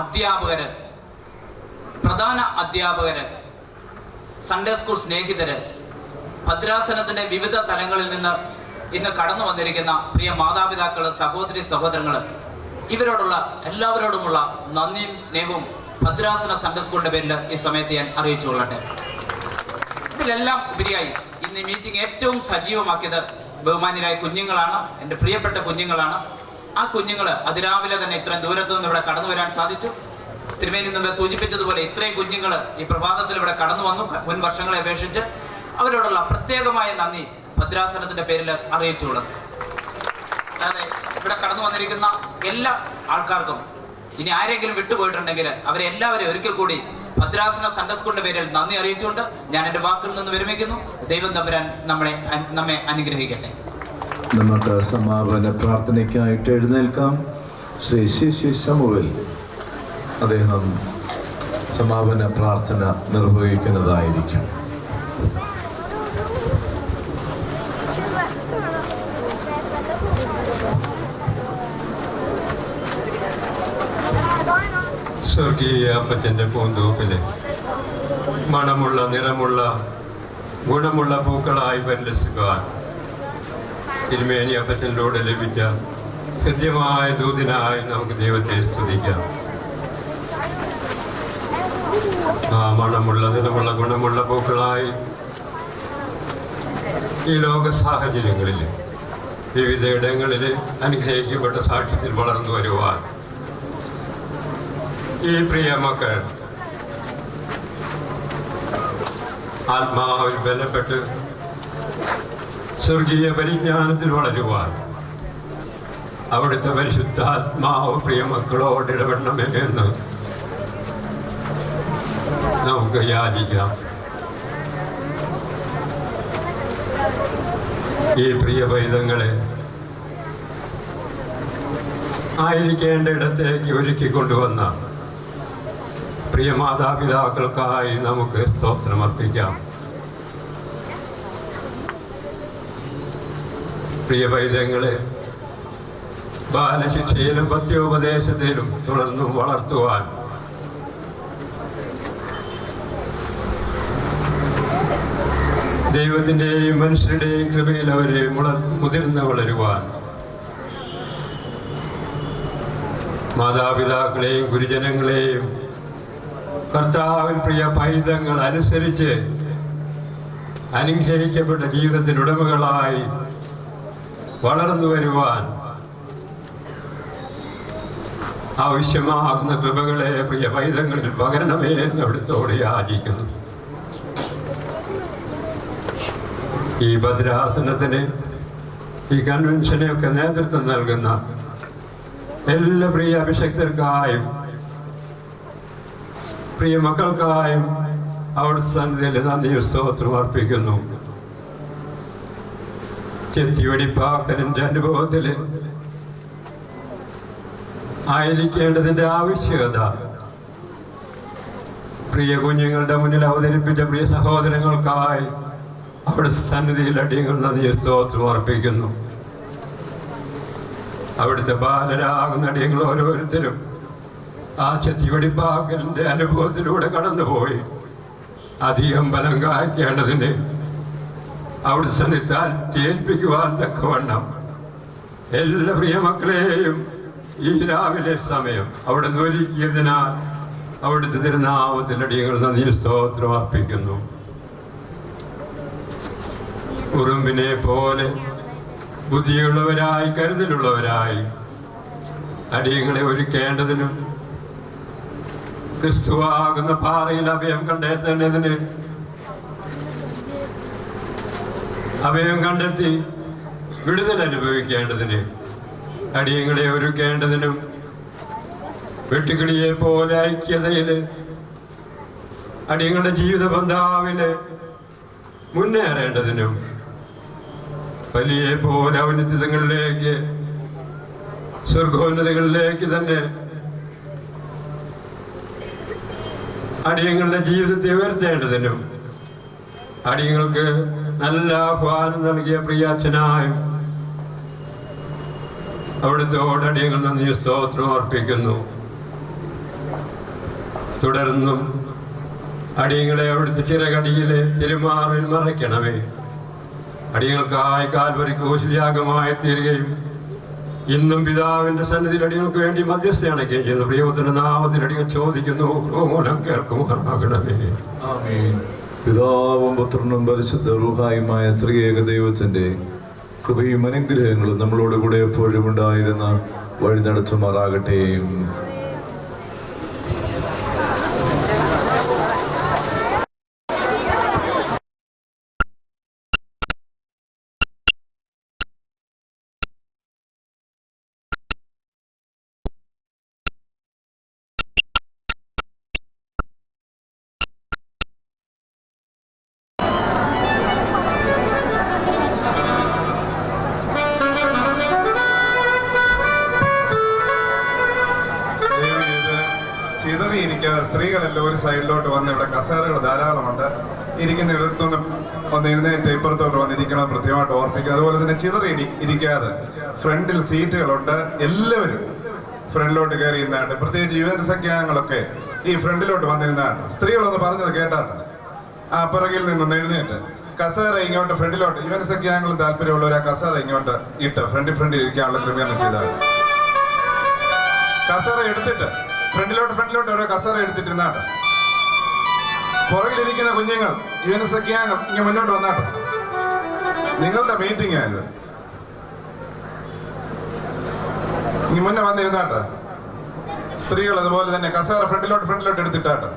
അധ്യാപകര്, പ്രധാന അധ്യാപകര്, സൺഡേ സ്കൂൾ സ്നേഹിതര്, ഭദ്രാസനത്തിന്റെ വിവിധ തലങ്ങളിൽ നിന്ന് ഇന്ന് കടന്നു വന്നിരിക്കുന്ന പ്രിയ മാതാപിതാക്കള്, സഹോദരി സഹോദരങ്ങള്, ഇവരോടുള്ള എല്ലാവരോടുമുള്ള നന്ദിയും സ്നേഹവും ഭദ്രാസന സൺഡേ സ്കൂളിന്റെ പേരിൽ ഈ സമയത്ത് ഞാൻ അറിയിച്ചുകൊള്ളട്ടെ. ഇതിലെല്ലാം ഉപരിയായി ഇന്ന് ഈ മീറ്റിംഗ് ഏറ്റവും സജീവമാക്കിയത് ബഹുമാന്യരായ കുഞ്ഞുങ്ങളാണ്, എൻ്റെ പ്രിയപ്പെട്ട കുഞ്ഞുങ്ങളാണ്. ആ കുഞ്ഞുങ്ങള് അതിരാവിലെ തന്നെ ഇത്രയും ദൂരത്തു നിന്ന് ഇവിടെ കടന്നു വരാൻ സാധിച്ചു. തിരുമേനി മുമ്പ് സൂചിപ്പിച്ചതുപോലെ ഇത്രയും കുഞ്ഞുങ്ങൾ ഈ പ്രഭാതത്തിൽ ഇവിടെ കടന്നു വന്നു. മുൻ വർഷങ്ങളെ അപേക്ഷിച്ച് അവരോടുള്ള പ്രത്യേകമായ നന്ദി ഭദ്രാസനത്തിന്റെ പേരിൽ അറിയിച്ചുകൊള്ളുന്നു. അതായത് ഇവിടെ കടന്നു വന്നിരിക്കുന്ന എല്ലാ ആൾക്കാർക്കും, ഇനി ആരെങ്കിലും വിട്ടുപോയിട്ടുണ്ടെങ്കിൽ അവരെ എല്ലാവരെയും ഒരിക്കൽ കൂടി ഭദ്രാസന സൺഡേ സ്കൂളിന്റെ പേരിൽ നന്ദി അറിയിച്ചുകൊണ്ട് ഞാൻ എൻ്റെ വാക്കിൽ നിന്ന് വിരമിക്കുന്നു. ദൈവം തമ്പുരാൻ നമ്മെ അനുഗ്രഹിക്കട്ടെ. നമുക്ക് സമാപന പ്രാർത്ഥനയ്ക്കായിട്ട് എഴുന്നേൽക്കാം. ശ്രീ CC സാമുവൽ അദ്ദേഹം സമാപന പ്രാർത്ഥന നിർവഹിക്കുന്നതായിരിക്കും. സ്വർഗീയ അപ്പച്ചൻ്റെ പൂന്തോപ്പിലെ മണമുള്ള, നിറമുള്ള, ഗുണമുള്ള പൂക്കളായി പരിലസിക്കുവാൻ തിരുമേനി അപ്പച്ചനിലൂടെ ലഭിച്ച ഹൃദ്യമായ ദൂതിനായി നമുക്ക് ദൈവത്തെ സ്തുതിക്കാം. ആ മണമുള്ള, നിറമുള്ള, ഗുണമുള്ള പൂക്കളായി ഈ ലോക സാഹചര്യങ്ങളിൽ വിവിധയിടങ്ങളിൽ അനുഗ്രഹിക്കപ്പെട്ട സാക്ഷ്യത്തിൽ വളർന്നു വരുവാൻ ഈ പ്രിയ മക്കൾ ആത്മാവിൽ ബലപ്പെട്ട് സ്വർഗീയ പരിജ്ഞാനത്തിൽ വളരുവാൻ അവിടുത്തെ പരിശുദ്ധാത്മാവ് പ്രിയ മക്കളോട് ഇടപെടണമേ എന്ന് നമുക്ക് യാചിക്കാം. ഈ പ്രിയ പൈതങ്ങളെ ആയിരിക്കേണ്ട ഇടത്തേക്ക് ഒരുക്കി കൊണ്ടുവന്ന പ്രിയ മാതാപിതാക്കൾക്കായി നമുക്ക് സ്തോത്രമർപ്പിക്കാം. പ്രിയ പൈതങ്ങളെ ബാലശിക്ഷയിലും പത്യോപദേശത്തിലും തുടർന്നും വളർത്തുവാൻ ദൈവത്തിൻ്റെയും മനുഷ്യരുടെയും കൃപയിൽ അവരെ മുതിർന്ന് വളരുവാൻ മാതാപിതാക്കളെയും ഗുരുജനങ്ങളെയും കർത്താവിൻ പ്രിയ പൈതങ്ങൾ അനുസരിച്ച് അനുഗ്രഹിക്കപ്പെട്ട ജീവിതത്തിനുടമകളായി വളർന്നു വരുവാൻ ആവശ്യമാകുന്ന കൃപകളെ പ്രിയ പൈതങ്ങളിൽ പകരണമേ എന്ന് അവിടുത്തോട് യാചിക്കുന്നു. ഈ ഭദ്രാസനത്തിന്, ഈ കൺവെൻഷനെയൊക്കെ നേതൃത്വം നൽകുന്ന എല്ലാ പ്രിയ അഭിഷക്തർക്കായും പ്രിയ മക്കൾക്കായും അവിടുത്തെ സന്നിധിയിൽ നന്ദിയും സ്തോത്രം അർപ്പിക്കുന്നു. ചെത്തിവെടിപ്പാക്കലിൻ്റെ അനുഭവത്തിൽ ആയിരിക്കേണ്ടതിൻ്റെ ആവശ്യകത പ്രിയ കുഞ്ഞുങ്ങളുടെ മുന്നിൽ അവതരിപ്പിച്ച പ്രിയ സഹോദരങ്ങൾക്കായി അവിടുത്തെ സന്നിധിയിൽ അടിയങ്ങൾ നന്ദിയും സ്തോത്രം അർപ്പിക്കുന്നു. അവിടുത്തെ ബാലരാകുന്ന അടിയങ്ങൾ ഓരോരുത്തരും ആ ചെത്തിവെടിപ്പാക്കലിൻ്റെ അനുഭവത്തിലൂടെ കടന്നുപോയി അധികം ബലം കായ്ക്കേണ്ടതിന് അവിടുത്തെ സന്നിധാനത്തിൽ ഏൽപ്പിക്കുവാൻ തക്കവണ്ണം എല്ലാ പ്രിയ മക്കളെയും ഈ രാവിലെ സമയം അവിടെ ഒരുക്കിയതിനാൽ അവിടുത്തെ തിരുനാമത്തിൽ അടിയങ്ങൾ നന്ദി സ്തോത്രം അർപ്പിക്കുന്നു. ഉറുമ്പിനെ പോലെ ബുദ്ധിയുള്ളവരായി കരുതലുള്ളവരായി അടിയങ്ങളെ ഒരുക്കേണ്ടതിനും ക്രിസ്തുവാകുന്ന പാറയിൽ അഭയം കണ്ടെത്തേണ്ടതിന് അഭയം കണ്ടെത്തി വിടുതൽ അനുഭവിക്കേണ്ടതിന് അടിയങ്ങളെ ഒരുക്കേണ്ടതിനും വെട്ടുകിളിയെ പോലെ ഐക്യതയില് അടിയങ്ങളുടെ ജീവിത ബന്ധാവില് മുന്നേറേണ്ടതിനും വലിയ പോലെ ഔന്നത്യങ്ങളിലേക്ക് സ്വർഗോന്നതകളിലേക്ക് തന്നെ അടിയങ്ങളുടെ ജീവിതത്തെ ഉയർത്തേണ്ടതിനും അടിയങ്ങൾക്ക് നല്ല ആഹ്വാനം നൽകിയ പ്രിയാച്ചനായും അവിടുത്തോട് അടിയങ്ങൾ നന്ദി സ്തോത്രം അർപ്പിക്കുന്നു. തുടർന്നും അടിയങ്ങളെ അവിടുത്തെ ചിറകടിയിലെ തിരുമാറിൽ മറയ്ക്കണമേ. അടിയങ്ങൾക്കായി കാൽവരി ക്രൂശിയാഗമായി തീരുകയും ഇന്നും പിതാവിന്റെ സന്നിധിയിൽ അടിയങ്ങൾക്ക് വേണ്ടി മധ്യസ്ഥ അണയ്ക്കുകയും ചെയ്യുന്നു. പ്രിയത്തിന്റെ നാമത്തിൽ അടിയങ്ങൾ ചോദിക്കുന്നു, മൂലം കേൾക്കുമാറാകണമേ. പിതാവും പുത്രനും പരിശുദ്ധ റൂഹായുമായ ത്രിയേക ദൈവത്തിന്റെ കൃപയും അനുഗ്രഹങ്ങളും നമ്മളോട് കൂടെ എപ്പോഴും ഉണ്ടായിരുന്ന വഴി നടത്തുമാറാകട്ടെ. സ്ത്രീകളെല്ലാം ഒരു സൈഡിലോട്ട് വന്ന് ഇവിടെ കസേരകൾ ധാരാളമുണ്ട്. ഇരിക്കുന്ന ഇടത്തുനിന്ന് ഒന്ന് എഴുന്നേറ്റ് ഇപ്പുറത്തോട്ട് വന്നിരിക്കണം, കൃത്യമായിട്ട് ഓർപ്പിക്കുക. അതുപോലെ തന്നെ ഇരിക്കാതെ ഫ്രണ്ടിൽ സീറ്റുകളുണ്ട്. എല്ലാവരും ഫ്രണ്ടിലോട്ട് കയറി ഇരുന്നാട്ട്, പ്രത്യേകിച്ച് യുവജനസഖ്യാംഗങ്ങളൊക്കെ ഈ ഫ്രണ്ടിലോട്ട് വന്നിരുന്നാട്ട്. സ്ത്രീകളൊന്ന് പറഞ്ഞത് കേട്ടാട്ട് ആ പിറകിൽ നിന്നൊന്ന് എഴുന്നേറ്റ് കസേര ഇങ്ങോട്ട് ഫ്രണ്ടിലോട്ട്, യുവജനസഖ്യാംഗങ്ങൾ താല്പര്യമുള്ളവർ ആ കസേര ഇങ്ങോട്ട് ഇട്ട് ഫ്രണ്ടിൽ ഇരിക്കാനുള്ള ക്രമീകരണം ചെയ്താൽ, കസേര എടുത്തിട്ട് ഫ്രണ്ടിലോട്ട് ഓരോ കസേര എടുത്തിട്ടിരുന്നാട്ട്. പുറകിലിരിക്കുന്ന കുഞ്ഞുങ്ങൾ യുവജനസഖ്യാംഗം ഇങ്ങനെ മുന്നോട്ട് വന്നാട്ട്. നിങ്ങളുടെ മീറ്റിംഗ് ആയത് ഇനി മുന്നേ വന്നിരുന്നാട്ട്. സ്ത്രീകൾ അതുപോലെ തന്നെ കസേര ഫ്രണ്ടിലോട്ട് എടുത്തിട്ടാട്ട്.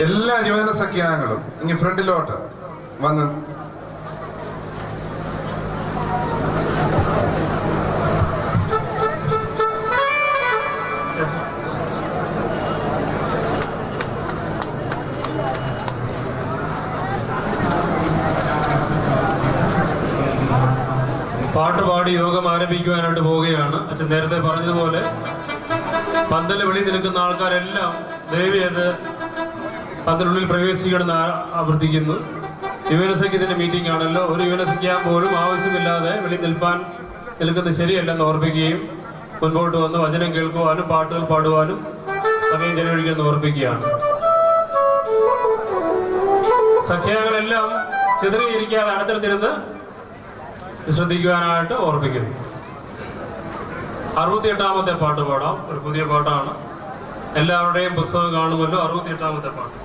എല്ലാ യുവജനസഖ്യാംഗങ്ങളും ഇനി ഫ്രണ്ടിലോട്ട് വന്ന് പാട്ടുപാടി യോഗം ആരംഭിക്കുവാനായിട്ട് പോവുകയാണ്. അച്ഛൻ നേരത്തെ പറഞ്ഞതുപോലെ പന്തല് വെളി നിൽക്കുന്ന ആൾക്കാരെല്ലാം ദയവേത് പന്തലുള്ളിൽ പ്രവേശിക്കണമെന്ന് ആവർത്തിക്കുന്നു. യുവനസഖ്യത്തിന്റെ മീറ്റിംഗ് ആണല്ലോ. ഒരു യുവനസഖ്യാൻ പോലും ആവശ്യമില്ലാതെ വെളി നിൽക്കുന്നത് ശരിയല്ലെന്ന് ഓർപ്പിക്കുകയും മുൻപോട്ട് വന്ന് വചനം കേൾക്കുവാനും പാട്ടുകൾ പാടുവാനും സമയം ചെലവഴിക്കണമെന്ന് ഓർപ്പിക്കുകയാണ്. സഖ്യങ്ങളെല്ലാം ചിതറിയിരിക്കാതെ അടുത്തടുത്തിരുന്ന് ശ്രദ്ധിക്കുവാനായിട്ട് ഓർപ്പിക്കുന്നു. 68ാമത്തെ പാട്ട് പാടാം. ഒരു പുതിയ പാട്ടാണ്. എല്ലാവരുടെയും പുസ്തകം കാണുമല്ലോ. 68ാമത്തെ പാട്ട്.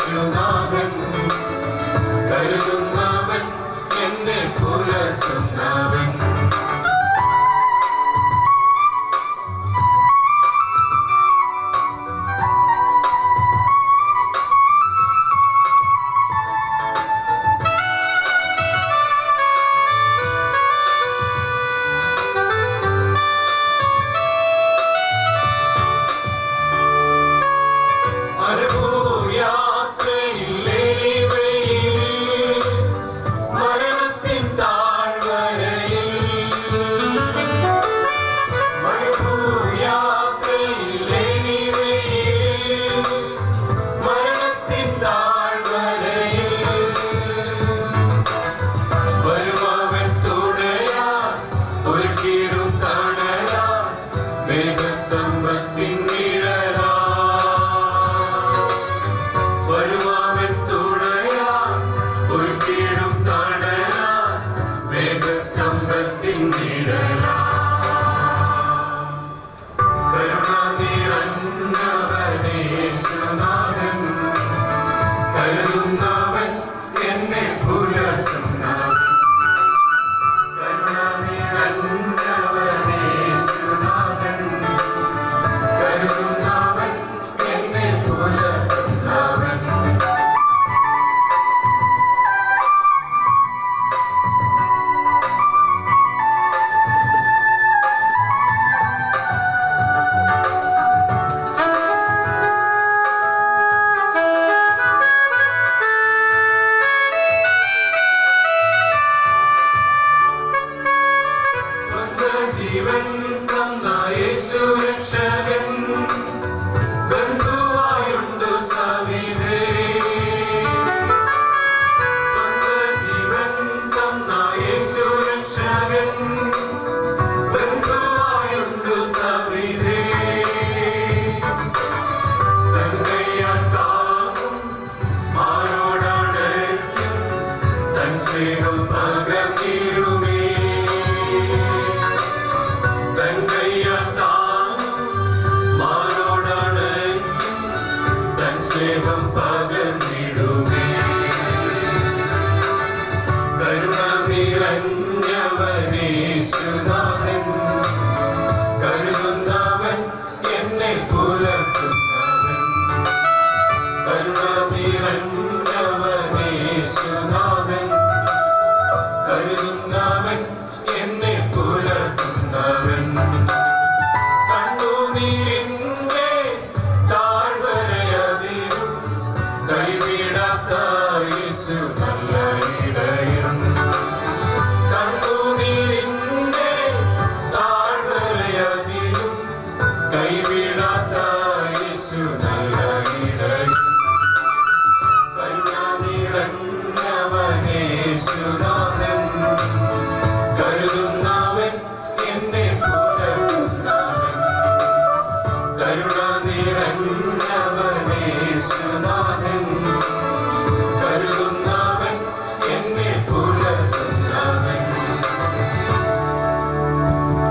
യേശുനാഥൻ കരുതുന്നവൻ എന്നെ പുലർത്തുന്നവൻ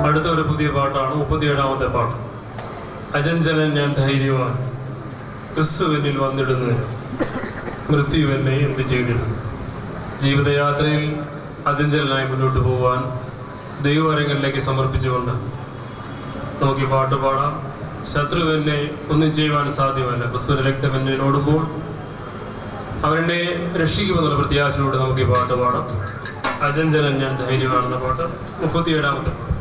അടുത്തൊരു പുതിയ പാട്ടാണ് 37-ാമത്തെ പാട്ട്. അചഞ്ചലൻ ഞാൻ ധൈര്യവാൻ, ക്രിസ്തുവിനിൽ വന്നിടുന്നു, മൃത്യു എന്നെ എന്ത് ചെയ്തിരുന്നു. ജീവിതയാത്രയിൽ അചഞ്ചലനായി മുന്നോട്ട് പോകാൻ ദൈവകരങ്ങളിലേക്ക് സമർപ്പിച്ചുകൊണ്ട് നമുക്ക് ഈ പാട്ട് പാടാം. ശത്രു എന്നെ ഒന്നും ചെയ്യുവാൻ സാധ്യമല്ല, ക്രിസ്തുവിന്റെ രക്തം എന്നെ ഓടുമ്പോൾ അവരെന്നെ രക്ഷിക്കുമെന്നുള്ള പ്രത്യാശയോടെ നമുക്ക് ഈ പാട്ട് പാടാം. അചഞ്ചലൻ ഞാൻ ധൈര്യമാണെന്ന പാട്ട് 37-ാമത്തെ പാട്ട്.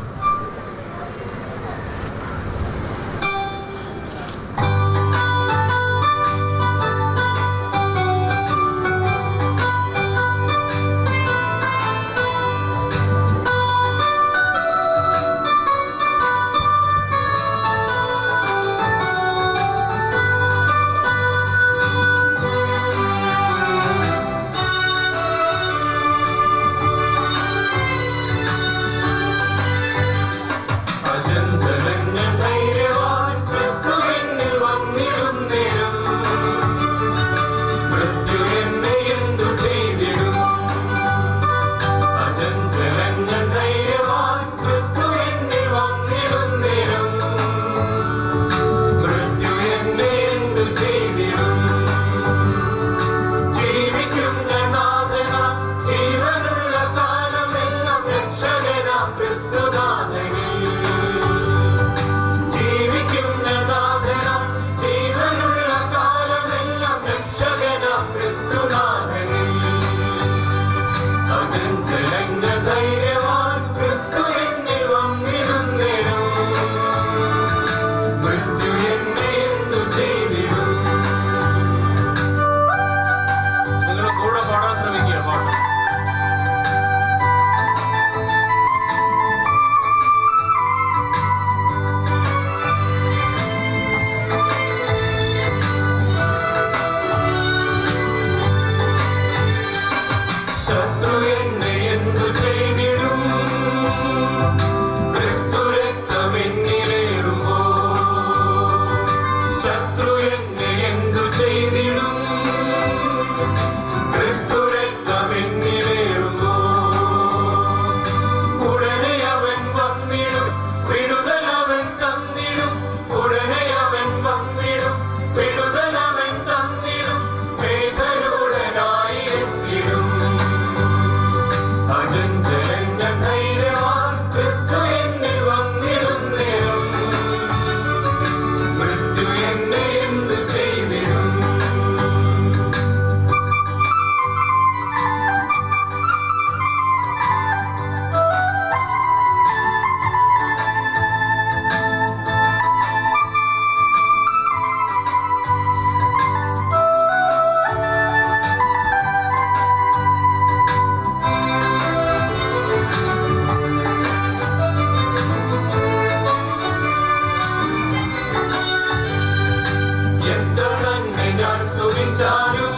സ്തുതിച്ചാലും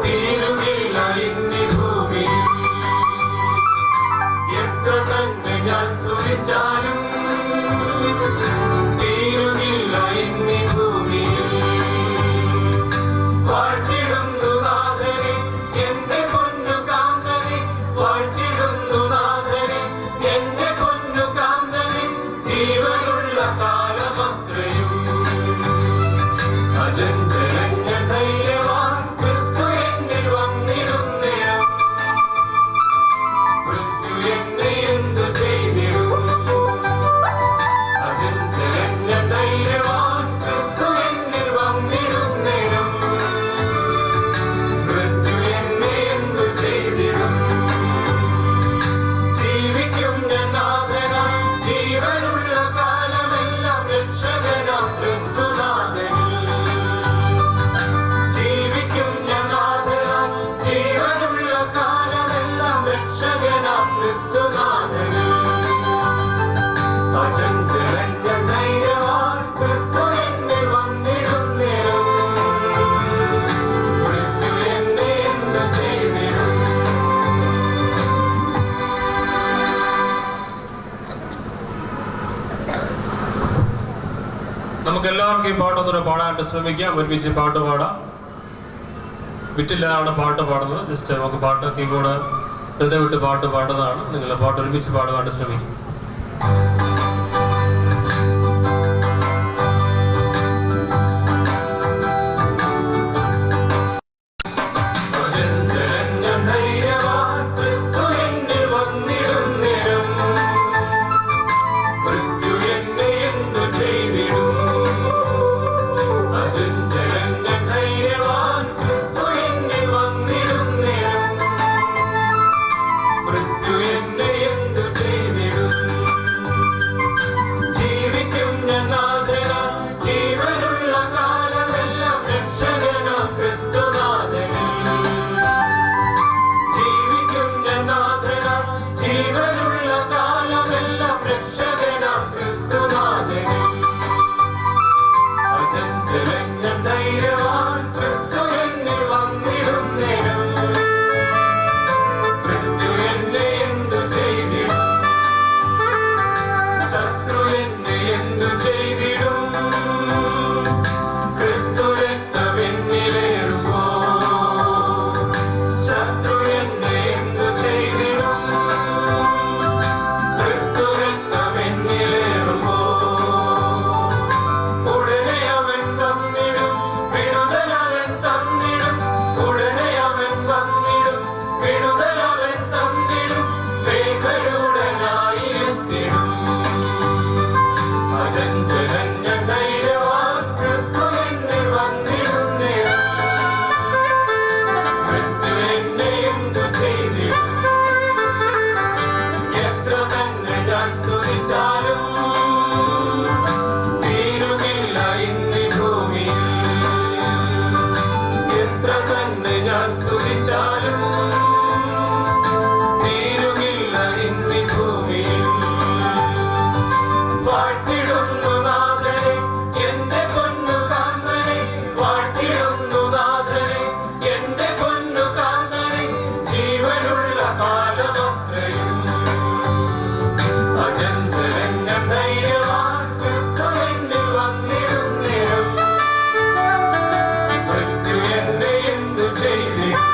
തീരുന്നില്ല ഇന്നീ ഭൂമിയിൽ. എത്ര തന്നെ ഞാൻ സ്തുതിച്ചാലും തീരുന്നില്ല ഇന്നീ ഭൂമിയിൽ. വാഴ്ത്തിടുന്നു നാഥനെ എന്റെ പൊന്നു കാന്തനെ, വാഴ്ത്തിടുന്നു നാഥനെ എന്റെ പൊന്നു കാന്തനെ, ജീവനുള്ള കാലമത്രയും അചഞ്ചലഞ്ഞ ധൈര്യവാൻ ക്രിസ്തു എന്നിൽ വന്നിടുന്നേരം. മൃത്യു എന്നെ എന്തു ചെയ്തിടും? അചഞ്ചലഞ്ഞ ധൈര്യവാൻ ക്രിസ്തു എന്നിൽ വന്നിടുന്നേരം. മൃത്യു എന്നെ എന്തു ചെയ്തിടും? ജീവിക്കും ഞാൻ നാഥനാം ജീവനുള്ള കാലമെല്ലാം രക്ഷകനാം ക്രിസ്തുനാഥനിൽ. ജീവിക്കും ഞാൻ നാഥനാം ജീവനുള്ള കാലമെല്ലാം രക്ഷകനാം ക്രിസ്തുനാഥനിൽ. അചഞ്ചലഞ്ഞ ധൈര്യവാൻ ക്രിസ്തു എന്നിൽ വന്നിടുന്നേരം. മൃത്യു എന്നെ എന്തു ചെയ്തിടും? നമുക്ക് എല്ലാവർക്കും ഈ പാട്ടൊന്നുകൂടെ പാടാനായിട്ട് ശ്രമിക്കാം. ഒരുമിച്ച് പാട്ട് പാടാം. വിറ്റില്ലാതാണ് പാട്ട് പാടുന്നത്. ജസ്റ്റ് നമുക്ക് പാട്ട് കീബോർഡ് ഹൃദയം വിട്ട് പാട്ട് പാടുന്നതാണ്. നിങ്ങൾ പാട്ട് ഒരുമിച്ച് പാടുവാനായിട്ട് ശ്രമിക്കും. അചഞ്ചലഞ്ഞ ധൈര്യവാൻ ക്രിസ്തു എന്നിൽ വന്നിടുന്നേരം. മൃത്യു എന്നെ എന്തു ചെയ്തിടും? അചഞ്ചലഞ്ഞ ധൈര്യവാൻ ക്രിസ്തു എന്നിൽ വന്നിടുന്നേരം. മൃത്യു എന്നെ എന്തു ചെയ്തിടും? ജീവിക്കും ഞാൻ നാഥനാം ജീവനുള്ള കാലമെല്ലാം രക്ഷകനാം ക്രിസ്തുനാഥനിൽ. ജീവിക്കും ഞാൻ നാഥനാം ജീവനുള്ള കാലമെല്ലാം രക്ഷകനാം ക്രിസ്തുനാഥനിൽ. അചഞ്ചലഞ്ഞ ധൈര്യവാൻ ക്രിസ്തു എന്നിൽ വന്നിടുന്നേരം. മൃത്യു എന്നെ എന്തു ചെയ്തിടും? ശത്രു എന്നെ എന്തു ചെയ്തിടും? ക്രിസ്തു രക്തമെന്നിലേറുമ്പോ ശത്രു എന്നെ എന്തു ചെയ്തിടും? ക്രിസ്തു രക്തമെന്നിലേറുമ്പോ ഉടനെ അവൻ തന്നിടും വിടുതൽ അവൻ തന്നിടും. ഉടനെ അവൻ തന്നിടും വിടുതൽ അവൻ തന്നിടും. വേഗരുടനായി എത്തിടും. അചഞ്ചലഞ്ഞ ധൈര്യവാൻ ക്രിസ്തു എന്നിൽ വന്നിടുന്നേരം. മൃത്യു എന്നെ എന്തു ചെയ്തിടും? എത്ര തന്നെ ഞാൻ സ്തുതിച്ചാലും തീരുന്നില്ല ഇന്നീ ഭൂമിയിൽ. എത്ര തന്നെ ഞാൻ സ്തുതിച്ചാലും തീരുന്നില്ല ഇന്നീ ഭൂമിയിൽ. വാഴ്ത്തിടുന്നു നാഥനെ എന്റെ പൊന്നു കാന്തനെ, വാഴ്ത്തിടുന്നു നാഥനെ എന്റെ പൊന്നു കാന്തനെ, ജീവനുള്ള കാലമത്രയും അചഞ്ചലഞ്ഞ ധൈര്യവാൻ ക്രിസ്തു എന്നിൽ വന്നിടുന്നേരം. മൃത്യു എന്നെ എന്തു ചെയ്തിടും?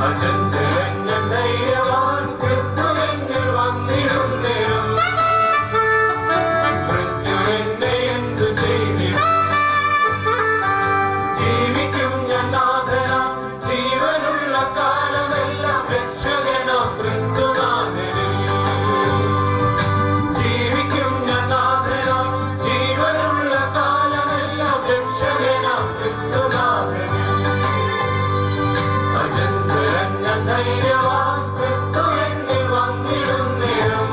അചഞ്ചലഞ്ഞ ധൈര്യവാൻ ക്രിസ്തു എന്നിൽ വന്നിടുന്നേരം. മൃത്യു എന്നെ എന്തു ചെയ്തിടും? ജീവിക്കും ഞാൻ നാഥനാം ജീവനുള്ള കാലമെല്ലാം രക്ഷകനാം ക്രിസ്തുനാഥനിൽ. ജീവിക്കും ഞാൻ നാഥനാം ജീവനുള്ള കാലമെല്ലാം രക്ഷകനാം ക്രിസ്തുനാഥനിൽ. അചഞ്ചലഞ്ഞ ധൈര്യവാൻ ക്രിസ്തു എന്നിൽ വന്നിടുന്നേരം.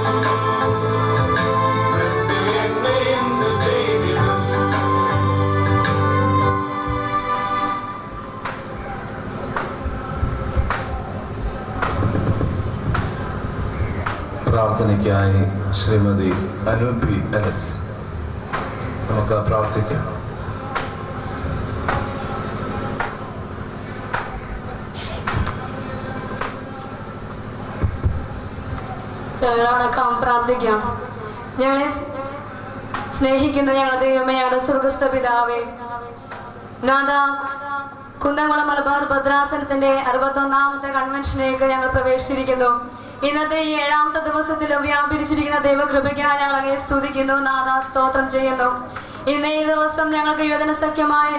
മൃത്യു എന്നെ എന്തു ചെയ്തിടും? പ്രാർത്ഥനയ്ക്കായി ശ്രീമതി അനൂപി അലക്സ്. നമുക്ക് പ്രാർത്ഥിക്കാം. ഞങ്ങളോടൊപ്പം പ്രാർത്ഥിക്കാം. ഞങ്ങളെ സ്നേഹിക്കുന്ന ഞങ്ങളുടെ ദൈവമേ, ഞങ്ങളുടെ സ്വർഗസ്ഥ പിതാവേ, നാഥ, കുന്നംകുളം മലബാർ ഭദ്രാസനത്തിന്റെ 61ാമത്തെ കൺവെൻഷനിലേക്ക് ഞങ്ങൾ പ്രവേശിച്ചിരിക്കുന്നു. ഇന്നത്തെ ഈ 7ാമത്തെ ദിവസത്തിൽ വ്യാപരിച്ചിരിക്കുന്ന ദൈവകൃപയ്ക്കായി ഞങ്ങൾ അങ്ങേ സ്തുതിക്കുന്നു. നാഥ, സ്തോത്രം ചെയ്യുന്നു. ഇന്ന് ഈ ദിവസം ഞങ്ങൾക്ക് യുവജന സഖ്യമായി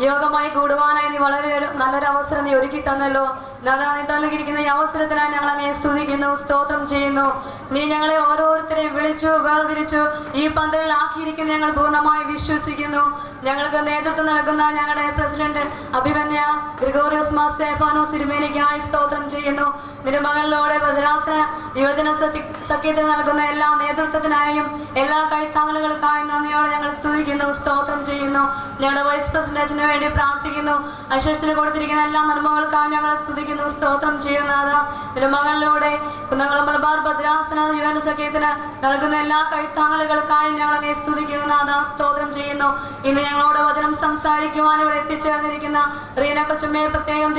യോഗമായി കൂടുവാനായി നീ വളരെ നല്ലൊരു അവസരം നീ ഒരുക്കി തന്നല്ലോ. നാഥ, നീ നൽകിയിരിക്കുന്ന ഈ അവസരത്തിനായി ഞങ്ങൾ അങ്ങേ സ്തുതിക്കുന്നു, സ്തോത്രം ചെയ്യുന്നു. നീ ഞങ്ങളെ ഓരോരുത്തരെയും വിളിച്ചു വേർതിരിച്ചു ഈ പന്തലിൽ ആക്കിയിരിക്കുന്ന ഞങ്ങൾ പൂർണ്ണമായി വിശ്വസിക്കുന്നു. ഞങ്ങൾക്ക് നേതൃത്വം നൽകുന്ന ഞങ്ങളുടെ പ്രസിഡന്റ് അഭിമന്യ ഗ്രിഗോറിയോസ് മാർ സ്തേഫാനോസ് തിരുമേനിക്കായി സ്തോത്രം ചെയ്യുന്നു. നിന്റെ മകളിലൂടെ ഭദ്രാസന യുവജന സഖ്യത്തിന് നൽകുന്ന എല്ലാ നേതൃത്വത്തിനായും എല്ലാ കൈത്താങ്ങലുകൾക്കായും നന്ദിയോടെ ഞങ്ങൾ സ്തുതിക്കുന്നു, സ്തോത്രം ചെയ്യുന്നു. ഞങ്ങളുടെ വൈസ് പ്രസിഡന്റിന് വേണ്ടി പ്രാർത്ഥിക്കുന്നു. അക്ഷരത്തിന് കൊടുത്തിരിക്കുന്ന എല്ലാ നന്മകൾക്കായും ഞങ്ങൾ സ്തുതിക്കുന്നു, സ്തോത്രം ചെയ്യുന്നത്. നിന്റെ മകളിലൂടെ കുന്നംകുളം മലബാർ ഭദ്രാസന യുവജന സഖ്യത്തിന് നൽകുന്ന എല്ലാ കൈത്താങ്ങലുകൾക്കായും ഞങ്ങൾ അങ്ങേ സ്തുതിക്കുന്നു, നാഥ, സ്തോത്രം ചെയ്യുന്നു. ഇന്ന് ഞങ്ങളോട് വചനം സംസാരിക്കുവാൻ ഇവിടെ എത്തിച്ചേർന്നിരിക്കുന്ന റീന കൊച്ചമ്മയെ പ്രത്യേകം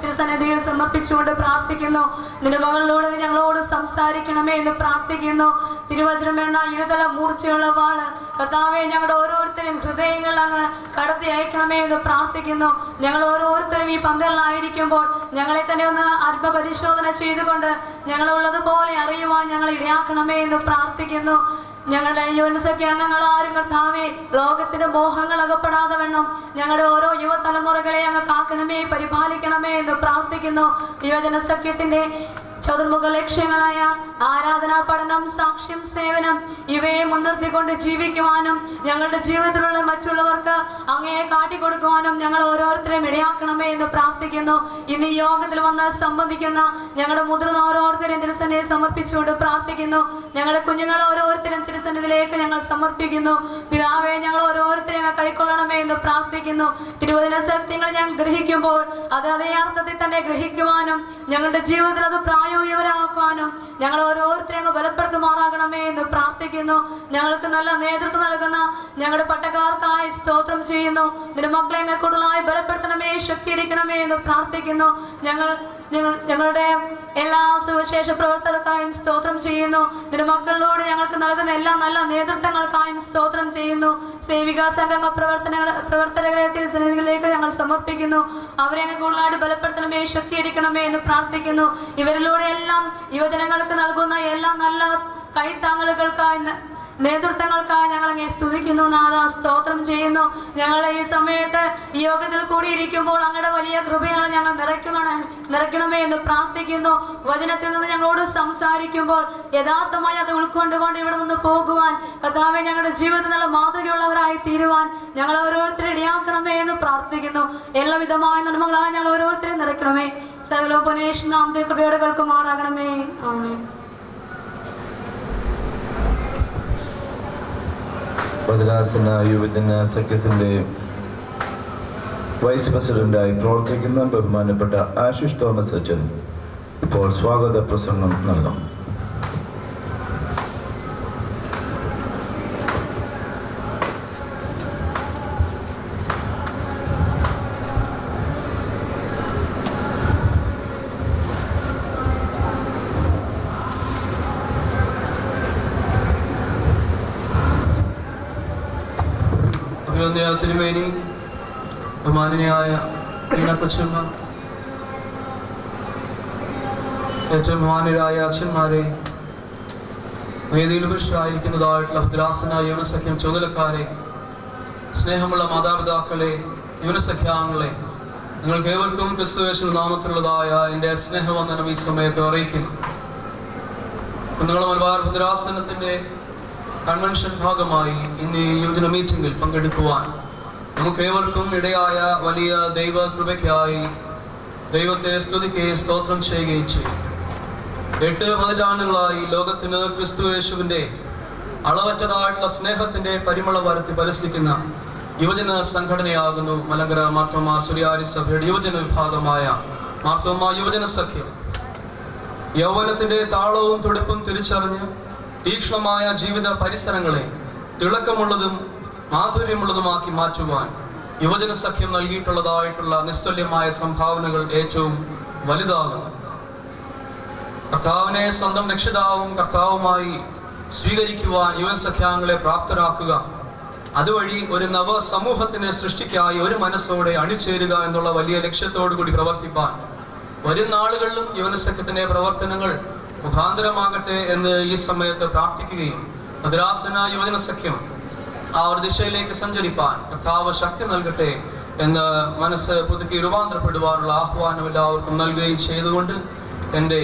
തിരുസന്നിധിയിൽ സമർപ്പിച്ചുകൊണ്ട് പ്രാർത്ഥിക്കുന്നു. നിന്റെ മകളിലൂടെ ഞങ്ങളോട് സംസാരിക്കണമേ എന്ന് പ്രാർത്ഥിക്കുന്നു. തിരുവചനം എന്ന ഇരുതല മൂർച്ചയുള്ള വാള് കർത്താവെ ഞങ്ങളുടെ ഓരോരുത്തരും ഹൃദയങ്ങൾ അങ്ങ് കടത്തി അയക്കണമേ എന്ന് പ്രാർത്ഥിക്കുന്നു. ഞങ്ങൾ ഓരോരുത്തരും ഈ പന്തലിലായിരിക്കുമ്പോൾ ഞങ്ങളെ തന്നെ ഒന്ന് ആത്മപരിശോധന ചെയ്തുകൊണ്ട് ഞങ്ങളുള്ളതുപോലെ അറിയുവാൻ ഞങ്ങൾ ഇടയാക്കണമേ എന്ന് പ്രാർത്ഥിക്കുന്നു. ഞങ്ങളുടെ യുവനസഖ്യ അംഗങ്ങൾ ആരും കർത്താവേ ലോകത്തിന്റെ മോഹങ്ങൾ അകപ്പെടാതെ വേണം ഞങ്ങളുടെ ഓരോ യുവതലമുറകളെ അങ്ങ് കാക്കണമേ, പരിപാലിക്കണമേ എന്ന് പ്രാർത്ഥിക്കുന്നു. യുവജന സഖ്യത്തിന്റെ ചതുർമുഖ ലക്ഷ്യങ്ങളായ ആരാധനാ, പഠനം, സാക്ഷ്യം, സേവനം ഇവയെ മുൻനിർത്തിക്കൊണ്ട് ജീവിക്കുവാനും ഞങ്ങളുടെ ജീവിതത്തിലുള്ള മറ്റുള്ളവർക്ക് അങ്ങയെ കാട്ടിക്കൊടുക്കുവാനും ഞങ്ങൾ ഓരോരുത്തരെയും ഇടയാക്കണമേ എന്ന് പ്രാർത്ഥിക്കുന്നു. ഇന്ന് ഈ യോഗത്തിൽ വന്ന് സംബന്ധിക്കുന്ന ഞങ്ങളുടെ മുതിർന്ന ഓരോരുത്തരെയും തിരുസന്നിധിയിൽ സമർപ്പിച്ചുകൊണ്ട് പ്രാർത്ഥിക്കുന്നു. ഞങ്ങളുടെ കുഞ്ഞുങ്ങൾ ഓരോരുത്തരും തിരുസന്നിധിയിലേക്ക് ഞങ്ങൾ സമർപ്പിക്കുന്നു. പിതാവെ, ഞങ്ങൾ ഓരോരുത്തരെയും കൈക്കൊള്ളണമേ എന്ന് പ്രാർത്ഥിക്കുന്നു. തിരുവചന സത്യങ്ങൾ ഞങ്ങൾ ഗ്രഹിക്കുമ്പോൾ അത് അതേ അർത്ഥത്തിൽ തന്നെ ഗ്രഹിക്കുവാനും ഞങ്ങളുടെ ജീവിതത്തിൽ അത് പ്രായോഗികരാക്കാനും ഞങ്ങൾ ഓരോരുത്തരെയും ബലപ്പെടുത്തുമാറാകണമേ എന്ന് പ്രാർത്ഥിക്കുന്നു. ഞങ്ങൾക്ക് നല്ല നേതൃത്വം നൽകുന്ന ഞങ്ങളുടെ പട്ടക്കാർക്കായി സ്തോത്രം ചെയ്യുന്നു. നിന്റെ മക്കളെ കൂടുതലായി ബലപ്പെടുത്തണമേ, ശക്തീകരിക്കണമേ എന്ന് പ്രാർത്ഥിക്കുന്നു. ഞങ്ങളുടെ എല്ലാ സുവിശേഷ പ്രവർത്തകർക്കായും സ്തോത്രം ചെയ്യുന്നു. നിന്റെ മക്കളിലൂടെ ഞങ്ങൾക്ക് നൽകുന്ന എല്ലാ നല്ല നേതൃത്വങ്ങൾക്കായും സ്തോത്രം ചെയ്യുന്നു. സേവികാ സംഘ പ്രവർത്തകരെ തിരുസന്നിധികളിലേക്ക് ഞങ്ങൾ സമർപ്പിക്കുന്നു. അവരെ കൂടുതലായിട്ട് ബലപ്പെടുത്തണമേ, ശക്തീകരിക്കണമേ എന്ന് പ്രാർത്ഥിക്കുന്നു. ഇവരിലൂടെ എല്ലാം യുവജനങ്ങൾക്ക് നൽകുന്ന എല്ലാ നല്ല കൈത്താങ്ങലുകൾക്കായി നേതൃത്വങ്ങൾക്കായി ഞങ്ങൾ അങ്ങേ സ്തുതിക്കുന്നു, നാഥ, സ്തോത്രം ചെയ്യുന്നു. ഞങ്ങളെ ഈ സമയത്ത് ഈ യോഗത്തിൽ കൂടിയിരിക്കുമ്പോൾ അങ്ങയുടെ വലിയ കൃപയാണ് ഞങ്ങൾ നിറയ്ക്കണമേ എന്ന് പ്രാർത്ഥിക്കുന്നു. വചനത്തിൽ നിന്ന് ഞങ്ങളോട് സംസാരിക്കുമ്പോൾ യഥാർത്ഥമായി അത് ഉൾക്കൊണ്ടുകൊണ്ട് ഇവിടെ നിന്ന് പോകുവാൻ കർത്താവേ ഞങ്ങളുടെ ജീവിതത്തിലുള്ള മാതൃകയുള്ളവരായി തീരുവാൻ ഞങ്ങൾ ഓരോരുത്തരും ഇടയാക്കണമേ എന്ന് പ്രാർത്ഥിക്കുന്നു. എല്ലാവിധമായ നന്മകളായി ഞങ്ങൾ ഓരോരുത്തരും നിറയ്ക്കണമേ. സകലോപനേഷ് നാമത്തെ കൃപയോടെ കേൾക്കുമാറാകണമേ. ആമേൻ. ഭദ്രാസന യുവജന സഖ്യത്തിന്റെ വൈസ് പ്രസിഡന്റായി പ്രവർത്തിക്കുന്ന ബഹുമാനപ്പെട്ട ആശിഷ് തോമസ് അച്ഛൻ ഇപ്പോൾ സ്വാഗത പ്രസംഗം നൽകാം. തിരുമേനി, ബഹുമാനീയായ കൊച്ചമ്മ, ഏറ്റവും ബഹുമാനരായ അച്ഛന്മാരെ, വേദിയിൽ ഉപേക്ഷിച്ചിരിക്കുന്നതായിട്ടുള്ള ഭദ്രാസന യുവനസഖ്യം ചുമതലക്കാരെ, സ്നേഹമുള്ള മാതാപിതാക്കളെ, യുവനസഖ്യാംഗങ്ങളെ, നിങ്ങൾക്ക് ഏവർക്കും ക്രിസ്തുയേശു നാമത്തിലുള്ളതായ എൻ്റെ സ്നേഹവന്ദനം ഈ സമയത്ത് അറിയിക്കുന്നു. കുന്നംകുളം മലബാർ ഭദ്രാസനത്തിന്റെ കൺവെൻഷൻ ഭാഗമായി ഇന്ന് ഈ യുവജന മീറ്റിംഗിൽ പങ്കെടുക്കുവാൻ നമുക്ക് ഏവർക്കും ഇടയായ വലിയ ദൈവ കൃപയ്ക്കായി ദൈവത്തെ സ്തുതിക്കുകയും സ്തോത്രം ചെയ്യുകയും ചെയ്യും. 8 പതിറ്റാണ്ടുകളായി ലോകത്തിന് ക്രിസ്തുയേശുവിന്റെ അളവറ്റതായിട്ടുള്ള സ്നേഹത്തിന്റെ പരിമളം വരുത്തി പരസിക്കുന്ന യുവജന സംഘടനയാകുന്നു മലങ്കര മാർത്തോമാ സുറിയാനി സഭയുടെ യുവജന വിഭാഗമായ മാർത്തോമാ യുവജന സഖ്യം. യൗവനത്തിന്റെ താളവും തുടിപ്പും തിരിച്ചറിഞ്ഞ് തീക്ഷ്ണമായ ജീവിത പരിസരങ്ങളെ തിളക്കമുള്ളതും മാധുര്യമുള്ളതുമാക്കി മാറ്റുവാൻ യുവജന സഖ്യം നൽകിയിട്ടുള്ളതായിട്ടുള്ള നിസ്തുല്യമായ സംഭാവനകൾ ഏറ്റവും വലുതാകുന്നു. കർത്താവിനെ സ്വന്തം രക്ഷിതാവും കർത്താവുമായി സ്വീകരിക്കുവാൻ യുവൻ സഖ്യാംഗങ്ങളെ പ്രാപ്തരാക്കുക, അതുവഴി ഒരു നവ സമൂഹത്തിനെ സൃഷ്ടിക്കായി ഒരു മനസ്സോടെ അണിചേരുക എന്നുള്ള വലിയ ലക്ഷ്യത്തോടു കൂടി പ്രവർത്തിപ്പാൻ വരും നാളുകളിലും യുവന സഖ്യത്തിന്റെ പ്രവർത്തനങ്ങൾ മുഖാന്തരമാകട്ടെ എന്ന് ഈ സമയത്ത് പ്രാർത്ഥിക്കുകയും ഭദ്രാസന യുവജന സഖ്യം ആ ഒരു ദിശയിലേക്ക് സഞ്ചരിപ്പാൻ കർത്താവ് ശക്തി നൽകട്ടെ എന്ന് മനസ്സ് പുതുക്കി രൂപാന്തരപ്പെടുവാനുള്ള ആഹ്വാനം എല്ലാവർക്കും നൽകുകയും ചെയ്തുകൊണ്ട് എൻ്റെ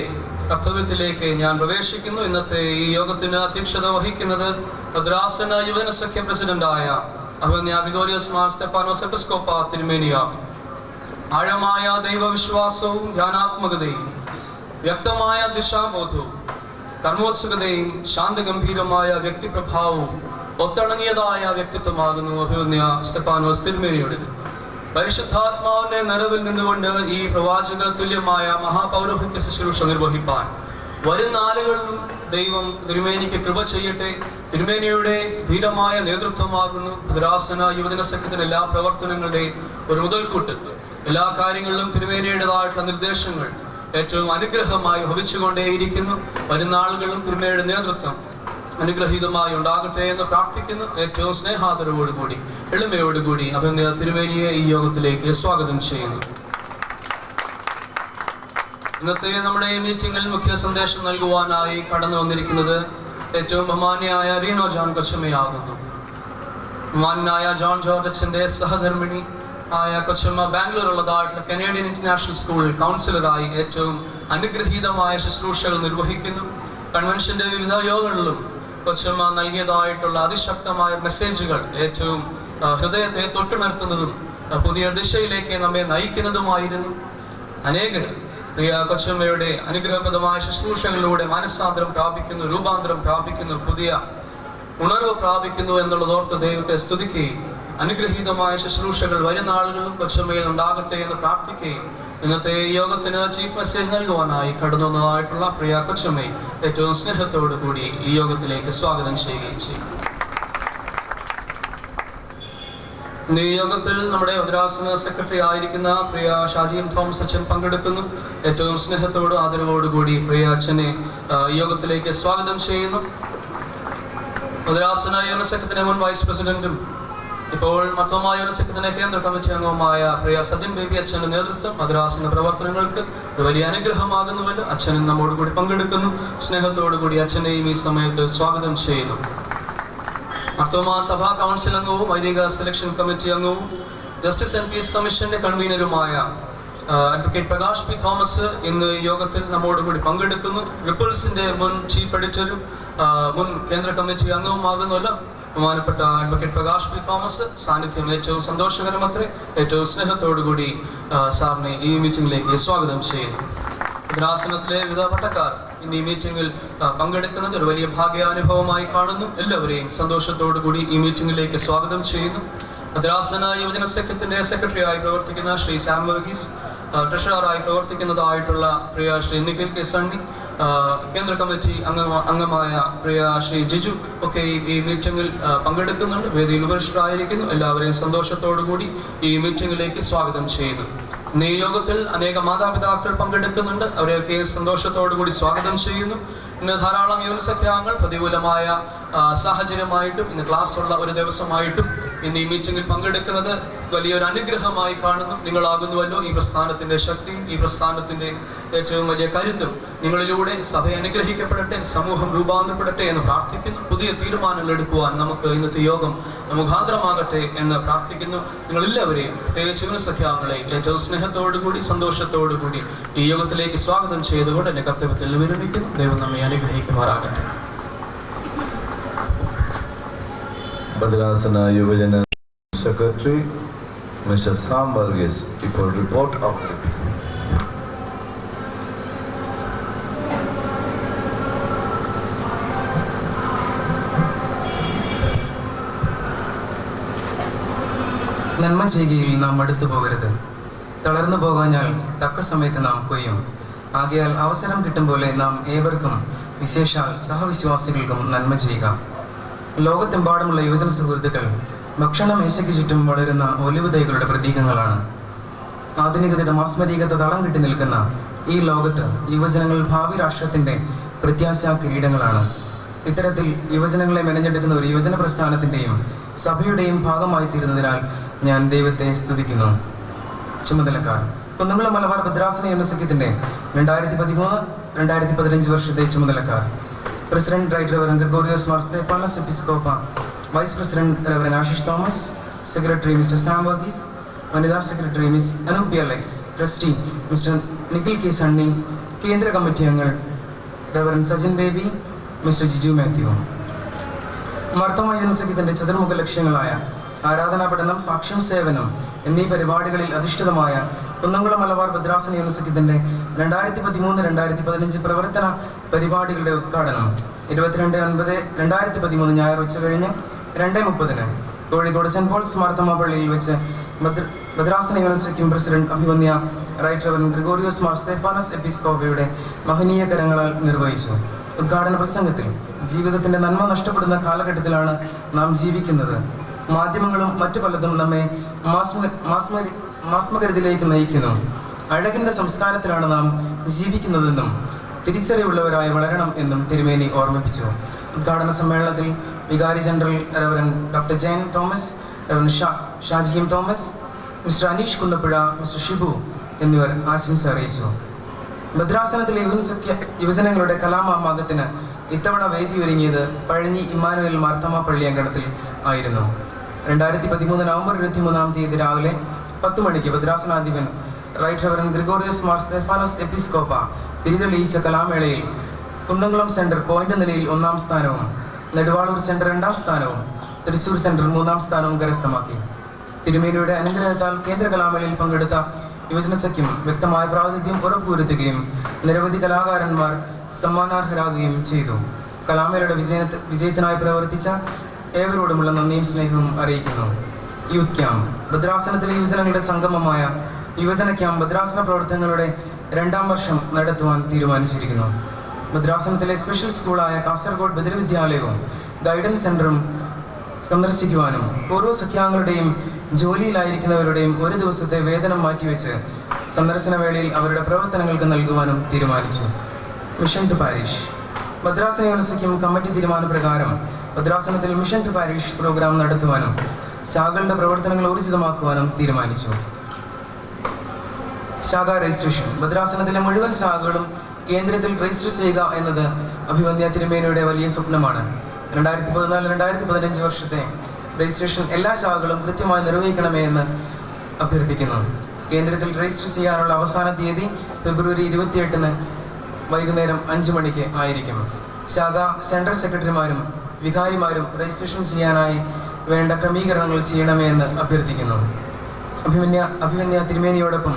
കർത്തവ്യത്തിലേക്ക് ഞാൻ പ്രവേശിക്കുന്നു. ഇന്നത്തെ ഈ യോഗത്തിന് അധ്യക്ഷത വഹിക്കുന്നത് ഭദ്രാസന യുവജന സഖ്യ പ്രസിഡന്റായ അഭിവന്യ ഗ്രിഗോറിയോസ് മാർ സ്തെഫാനോസ് എപ്പിസ്കോപ്പ തിരുമേനിയാണ്. ആഴമായ ദൈവവിശ്വാസവും ധ്യാനാത്മകതയും വ്യക്തമായ ദിശാബോധവും കർമ്മോത്സുകതയും ശാന്തഗംഭീരമായ വ്യക്തിപ്രഭാവവും ഒത്തിണങ്ങിയതായ വ്യക്തിത്വമാകുന്നു അഭിവന്യ സ്തെഫാനോസ് തിരുമേനിയുടെ. പരിശുദ്ധാത്മാവിന്റെ നിറവിൽ നിന്നുകൊണ്ട് ഈ പ്രവാചക തുല്യമായ മഹാപൗരോഹിത്യ ശുശ്രൂഷ നിർവഹിപ്പാൻ വരും നാളുകളിലും ദൈവം തിരുമേനിക്ക് കൃപ ചെയ്യട്ടെ. തിരുമേനിയുടെ ധീരമായ നേതൃത്വമാകുന്നു ഭദ്രാസന യുവജന സഖ്യത്തിന്റെ എല്ലാ പ്രവർത്തനങ്ങളുടെയും ഒരു മുതൽക്കൂട്ട്. എല്ലാ കാര്യങ്ങളിലും തിരുമേനിയുടേതായിട്ടുള്ള നിർദ്ദേശങ്ങൾ ഏറ്റവും അനുഗ്രഹമായി ഭവിച്ചുകൊണ്ടേയിരിക്കുന്നു. വരും നാളുകളിലും തിരുമേനിയുടെ നേതൃത്വം അനുഗ്രഹീതമായി ഉണ്ടാകട്ടെ എന്ന് പ്രാർത്ഥിക്കുന്നു. ഏറ്റവും സ്നേഹാദരവോടുകൂടി എളിമയോടുകൂടി അഭിനന്ദ തിരുമേനിയെ ഈ യോഗത്തിലേക്ക് സ്വാഗതം ചെയ്യുന്നു. ഇന്നത്തെ നമ്മുടെ ഈ മീറ്റിംഗിൽ മുഖ്യ സന്ദേശം നൽകുവാനായി കടന്നു വന്നിരിക്കുന്നത് ഏറ്റവും ബഹുമാന്യായ റീനോ ജോൺ കൊച്ചമ്മയാകുന്നു. ബഹുമാനായ ജോൺ ജോർജ് അച്ഛൻ്റെ സഹധർമ്മിണി ആയ കൊച്ചമ്മ ബാംഗ്ലൂരുള്ളതായിട്ടുള്ള കനേഡിയൻ ഇന്റർനാഷണൽ സ്കൂളിൽ കൗൺസിലറായി ഏറ്റവും അനുഗ്രഹീതമായ ശുശ്രൂഷകൾ നിർവഹിക്കുന്നു. കൺവെൻഷന്റെ വിവിധ യോഗങ്ങളിലും കൊച്ചമ്മ നൽകിയതായിട്ടുള്ള അതിശക്തമായ മെസ്സേജുകൾ ഏറ്റവും ഹൃദയത്തെ തൊട്ടുണർത്തുന്നതും പുതിയ ദിശയിലേക്ക് നമ്മെ നയിക്കുന്നതുമായിരുന്നു. അനേകർ പ്രിയ കൊച്ചമ്മയുടെ അനുഗ്രഹപ്രദമായ ശുശ്രൂഷകളിലൂടെ മനസ്സാന്തരം പ്രാപിക്കുന്നു, രൂപാന്തരം പ്രാപിക്കുന്നു, പുതിയ ഉണർവ് പ്രാപിക്കുന്നു എന്നുള്ളതോർത്ത് ദൈവത്തെ സ്തുതിക്കുകയും അനുഗ്രഹീതമായ ശുശ്രൂഷകൾ വരും നാളുകളിലും കൊച്ചമ്മയിൽ ഉണ്ടാകട്ടെ എന്ന് പ്രാർത്ഥിക്കുകയും ഇന്നത്തെ യോഗത്തിന് ചീഫ് മെസ്സേജ് നൽകുവാനായി കടന്നു വന്നതായിട്ടുള്ള പ്രിയ കൊച്ചമ്മയെ ഏറ്റവും സ്നേഹത്തോടു കൂടി ഈ യോഗത്തിലേക്ക് സ്വാഗതം ചെയ്യുകയും ചെയ്യും. ഈ യോഗത്തിൽ നമ്മുടെ ഭദ്രാസന സെക്രട്ടറി ആയിരിക്കുന്ന പ്രിയ ഷാജി എം തോമസ് അച്ഛൻ പങ്കെടുക്കുന്നു. ഏറ്റവും സ്നേഹത്തോടും ആദരവോടുകൂടി പ്രിയ അച്ഛനെ ഈ യോഗത്തിലേക്ക് സ്വാഗതം ചെയ്യുന്നു. ഭദ്രാസന യുവജന സഖ്യത്തിന്റെ മുൻ വൈസ് പ്രസിഡന്റും ഇപ്പോൾ മൊത്തമായ യുവജന സഖ്യത്തിന്റെ കേന്ദ്ര കമ്മിറ്റി അംഗവുമായ പ്രിയ സജിൻ ബേബി അച്ഛന്റെ നേതൃത്വം ഭദ്രാസന പ്രവർത്തനങ്ങൾക്ക് ഒരു വലിയ അനുഗ്രഹമാകുന്നുവല്ലോ. അച്ഛനും നമ്മോട് കൂടി പങ്കെടുക്കുന്നു. സ്നേഹത്തോടു കൂടി അച്ഛനെയും ഈ സമയത്ത് സ്വാഗതം ചെയ്യുന്നു. മർത്തോമാ സഭാ കൗൺസിൽ അംഗവും വൈദിക സെലക്ഷൻ കമ്മിറ്റി അംഗവും ജസ്റ്റിസ് ആൻഡ് പീസ് കമ്മീഷന്റെ കൺവീനറുമായ അഡ്വക്കേറ്റ് പ്രകാശ് പി തോമസ് ഇന്ന് യോഗത്തിൽ നമ്മോടുകൂടി പങ്കെടുക്കുന്നു. റിപ്പിൾസിന്റെ മുൻ ചീഫ് എഡിറ്ററും മുൻ കേന്ദ്ര കമ്മിറ്റി അംഗവുമാകുന്നല്ലോ ബഹുമാനപ്പെട്ട അഡ്വക്കേറ്റ് പ്രകാശ് പി തോമസ് സാന്നിധ്യം ഏറ്റവും സന്തോഷകരമത്രേ. ഏറ്റവും സ്നേഹത്തോടുകൂടി സാറിനെ ഈ മീറ്റിംഗിലേക്ക് സ്വാഗതം ചെയ്യുന്നു. ഭദ്രാസനത്തിലെ വിവിധ പട്ടക്കാർ ഇന്ന് ഈ മീറ്റിംഗിൽ പങ്കെടുക്കുന്നത് ഒരു വലിയ ഭാഗ്യാനുഭവമായി കാണുന്നു. എല്ലാവരെയും സന്തോഷത്തോടുകൂടി ഈ മീറ്റിംഗിലേക്ക് സ്വാഗതം ചെയ്യുന്നു. ഭദ്രാസന യുവജന സഖ്യത്തിന്റെ സെക്രട്ടറിയായി പ്രവർത്തിക്കുന്ന ശ്രീ സാം വർഗീസ്, ട്രഷററായി പ്രവർത്തിക്കുന്നതായിട്ടുള്ള പ്രിയ ശ്രീ നിഖിൽ കെ സണ്ണി, കേന്ദ്ര കമ്മിറ്റി അംഗമായ പ്രിയ ശ്രീ ജിജു ഒക്കെ ഈ മീറ്റിംഗിൽ പങ്കെടുക്കുന്നുണ്ട്. വേദിയിൽ ഉപരിഷ്ടരായിരിക്കുന്നു. എല്ലാവരെയും സന്തോഷത്തോടുകൂടി ഈ മീറ്റിംഗിലേക്ക് സ്വാഗതം ചെയ്യുന്നു. ഇന്ന് ഈ യോഗത്തിൽ അനേക മാതാപിതാക്കൾ പങ്കെടുക്കുന്നുണ്ട്. അവരെയൊക്കെ സന്തോഷത്തോടുകൂടി സ്വാഗതം ചെയ്യുന്നു. ഇന്ന് ധാരാളം യുവന സഖ്യാംഗങ്ങൾ പ്രതികൂലമായ സാഹചര്യമായിട്ടും ഇന്ന് ക്ലാസ് ഉള്ള ഒരു ദിവസമായിട്ടും ഇന്ന് ഈ മീറ്റിംഗിൽ പങ്കെടുക്കുന്നത് വലിയൊരു അനുഗ്രഹമായി കാണുന്നു. നിങ്ങളാകുന്നുവല്ലോ ഈ പ്രസ്ഥാനത്തിന്റെ ശക്തിയും ഈ പ്രസ്ഥാനത്തിന്റെ ഏറ്റവും വലിയ കരുത്തും. നിങ്ങളിലൂടെ സഭ അനുഗ്രഹിക്കപ്പെടട്ടെ, സമൂഹം രൂപാന്തരപ്പെടട്ടെ എന്ന് പ്രാർത്ഥിക്കുന്നു. പുതിയ തീരുമാനങ്ങൾ എടുക്കുവാൻ നമുക്ക് ഇന്നത്തെ യോഗം മുഖാന്തരമാകട്ടെ എന്ന് പ്രാർത്ഥിക്കുന്നു. നിങ്ങളെല്ലാവരെയും പ്രത്യേകിച്ച് യുവന സഖ്യാംഗങ്ങളെ ഏറ്റവും സ്നേഹത്തോടുകൂടി സന്തോഷത്തോടുകൂടി ഈ യോഗത്തിലേക്ക് സ്വാഗതം ചെയ്തുകൊണ്ട് എന്റെ കർത്തവ്യത്തിൽ വിരമിക്കുന്നു. ദൈവം നമ്മെ അനുഗ്രഹിക്കുമാറാകട്ടെ. ഭദ്രാസന യുവജന സെക്രട്ടറി മിസ്റ്റർ സാം വർഗീസ് ഇപ്പോൾ റിപ്പോർട്ട് അവതരിപ്പിക്കും. നന്മ ചെയ്യുകയിൽ നാം മടുത്തു പോകരുത്. തളർന്നു പോകാഞ്ഞാൽ തക്ക സമയത്ത് നാം കൊയ്യും. ആകയാൽ അവസരം കിട്ടും പോലെ നാം ഏവർക്കും, വിശേഷാൽ സഹവിശ്വാസികൾക്കും നന്മ ചെയ്യുക. ലോകത്തെമ്പാടുമുള്ള യുവജന സുഹൃത്തുക്കൾ ഭക്ഷണ മേശയ്ക്ക് ചുറ്റും വളരുന്ന ഒലിവ് തൈകളുടെ പ്രതീകങ്ങളാണ്. ആധുനികതയുടെ മാസ്മരികത തളം കിട്ടി നിൽക്കുന്ന ഈ ലോകത്ത് യുവജനങ്ങൾ ഭാവി രാഷ്ട്രത്തിന്റെ പ്രത്യാശ കിരീടങ്ങളാണ്. ഇത്തരത്തിൽ യുവജനങ്ങളെ മെനഞ്ഞെടുക്കുന്ന ഒരു യുവജന പ്രസ്ഥാനത്തിന്റെയും സഭയുടെയും ഭാഗമായി തീരുന്നതിനാൽ ഞാൻ ദൈവത്തെ സ്തുതിക്കുന്നു. ചുമതലക്കാർ: കുന്നംകുളം മലബാർ ഭദ്രാസന യൂണിവേഴ്സിറ്റിന്റെ 2013-2015 വർഷത്തെ ചുമതലക്കാർ: president right reverend Gregorios Mar Stephanos Episcopa, vice president reverend Ashish Thomas, secretary mister Sam Varghese, വനിതാ secretary miss Anoop Alex, trustee mister Nikhil K Sunny, കേന്ദ്ര കമ്മിറ്റി അംഗങ്ങൾ reverend Sajin Baby, mister Jiju Mathew. Marthoma യൂണിവേഴ്സിറ്റിന്റെ ചതുർമുഖ ലക്ഷ്യങ്ങളായ ആരാധനാ പഠനം, സാക്ഷ്യം, സേവനം എന്നീ പരിപാടികളിൽ അധിഷ്ഠിതമായ കുന്നംകുളം മലബാർ ഭദ്രാസന യൂണിവേഴ്സിറ്റിന്റെ 2013-2015 പ്രവർത്തന പരിപാടികളുടെ ഉദ്ഘാടനം 22/9/2013 ഞായർ ഉച്ചകഴിഞ്ഞ് 2:30 കോഴിക്കോട് സെന്റ് പോൾസ് മാർത്തോമ പള്ളിയിൽ വെച്ച് ഭദ്രാസന യൂണിവേഴ്സിറ്റി പ്രസിഡന്റ് അഭിവന്യ റൈറ്റ് റെവറൻ ഗ്രിഗോറിയോസ് മാർ സ്തേഫാനോസ് എപ്പിസ്കോപ്പയുടെ മഹനീയ കരങ്ങളാൽ നിർവഹിച്ചു. ഉദ്ഘാടന പ്രസംഗത്തിൽ ജീവിതത്തിന്റെ നന്മ നഷ്ടപ്പെടുന്ന കാലഘട്ടത്തിലാണ് നാം ജീവിക്കുന്നത്. മാധ്യമങ്ങളും മറ്റു പലതും നമ്മെ മാസ്മകരത്തിലേക്ക് നയിക്കുന്നു. അഴകിന്റെ സംസ്കാരത്തിലാണ് നാം ജീവിക്കുന്നതെന്നും തിരിച്ചറിവുള്ളവരായി വളരണം എന്നും തിരുമേനി ഓർമ്മിപ്പിച്ചു. ഉദ്ഘാടന സമ്മേളനത്തിൽ വികാരി general reverend doctor Jayan Thomas, reverend ഷാജിയും Thomas, mister Aneesh Kunnappuzha, mister Shibu എന്നിവർ ആശംസ അറിയിച്ചു. ഭദ്രാസനത്തിലെ യുവജനങ്ങളുടെ കലാമാമാകത്തിന് ഇത്തവണ വേദി ഒരുങ്ങിയത് പഴഞ്ഞി ഇമ്മാനുവൽ മാർത്തോമ പള്ളി അങ്കണത്തിൽ ആയിരുന്നു. 2013 നവംബർ 23 രാവിലെ 10 മണിക്ക് ഭദ്രാസനാധിപൻ റൈറ്റ് റെവറൻ ഗ്രിഗോറിയോസ് മാർ സ്തേഫാനോസ് എപ്പിസ്കോപ്പ തിരിതെളിയിച്ച കലാമേളയിൽ കുന്നംകുളം സെന്റർ പോയിന്റ് നിലയിൽ 1ാം സ്ഥാനവും, നെടുവാളൂർ സെന്റർ 2ാം സ്ഥാനവും, തൃശൂർ സെന്റർ 3ാം സ്ഥാനവും കരസ്ഥമാക്കി. തിരുമേനിയുടെ അനുഗ്രഹത്താൽ കേന്ദ്ര കലാമേളയിൽ പങ്കെടുത്ത യുവജന സഖ്യം വ്യക്തമായ പ്രാതിനിധ്യം ഉറപ്പുവരുത്തുകയും നിരവധി കലാകാരന്മാർ സമ്മാനാർഹരാകുകയും ചെയ്തു. കലാമേളയുടെ വിജയത്തിനായി പ്രവർത്തിച്ച ഏവരോടുമുള്ള നന്ദിയും സ്നേഹവും അറിയിക്കുന്നു. യൂത്ത് ക്യാമ്പ്: ഭദ്രാസനത്തിലെ യുവജനങ്ങളുടെ സംഗമമായ യുവജന ക്യാമ്പ് ഭദ്രാസന പ്രവർത്തനങ്ങളുടെ 2ാം വർഷം നടത്തുവാൻ തീരുമാനിച്ചിരിക്കുന്നു. ഭദ്രാസനത്തിലെ സ്പെഷ്യൽ സ്കൂളായ കാസർഗോഡ് ബദർവിദ്യാലയവും ഗൈഡൻസ് സെന്ററും സന്ദർശിക്കുവാനും പൂർവ്വ സഖ്യാംഗങ്ങളുടെയും ജോലിയിലായിരിക്കുന്നവരുടെയും ഒരു ദിവസത്തെ വേതനം മാറ്റിവെച്ച് സന്ദർശന വേളയിൽ അവരുടെ പ്രവർത്തനങ്ങൾക്ക് നൽകുവാനും തീരുമാനിച്ചു. മിഷൻ ടു പാരിഷ്: ഭദ്രാസന യൂണിവേഴ്സിറ്റിയും കമ്മിറ്റി തീരുമാനപ്രകാരം ഭദ്രാസനത്തിൽ മിഷൻ ടു പാരിഷ് പ്രോഗ്രാം നടത്തുവാനും ശാഖകളുടെ പ്രവർത്തനങ്ങൾ ഊർജിതമാക്കുവാനും തീരുമാനിച്ചു. ശാഖാ രജിസ്ട്രേഷൻ: ഭദ്രാസനത്തിലെ മുഴുവൻ ശാഖകളും കേന്ദ്രത്തിൽ രജിസ്റ്റർ ചെയ്യുക എന്നത് അഭിവന്യ തിരുമേനിയുടെ വലിയ സ്വപ്നമാണ്. 2014-2015 വർഷത്തെ രജിസ്ട്രേഷൻ എല്ലാ ശാഖകളും കൃത്യമായി നിർവഹിക്കണമേ എന്ന് അഭ്യർത്ഥിക്കുന്നു. കേന്ദ്രത്തിൽ രജിസ്റ്റർ ചെയ്യാനുള്ള അവസാന തീയതി ഫെബ്രുവരി 28 വൈകുന്നേരം 5 മണിക്ക് ആയിരിക്കും. ശാഖ സെൻട്രൽ സെക്രട്ടറിമാരും വികാരിമാരും രജിസ്ട്രേഷൻ ചെയ്യാനായി വേണ്ട ക്രമീകരണങ്ങൾ ചെയ്യണമേ എന്ന് അഭ്യർത്ഥിക്കുന്നു. അഭിമന്യ തിരുമേനിയോടൊപ്പം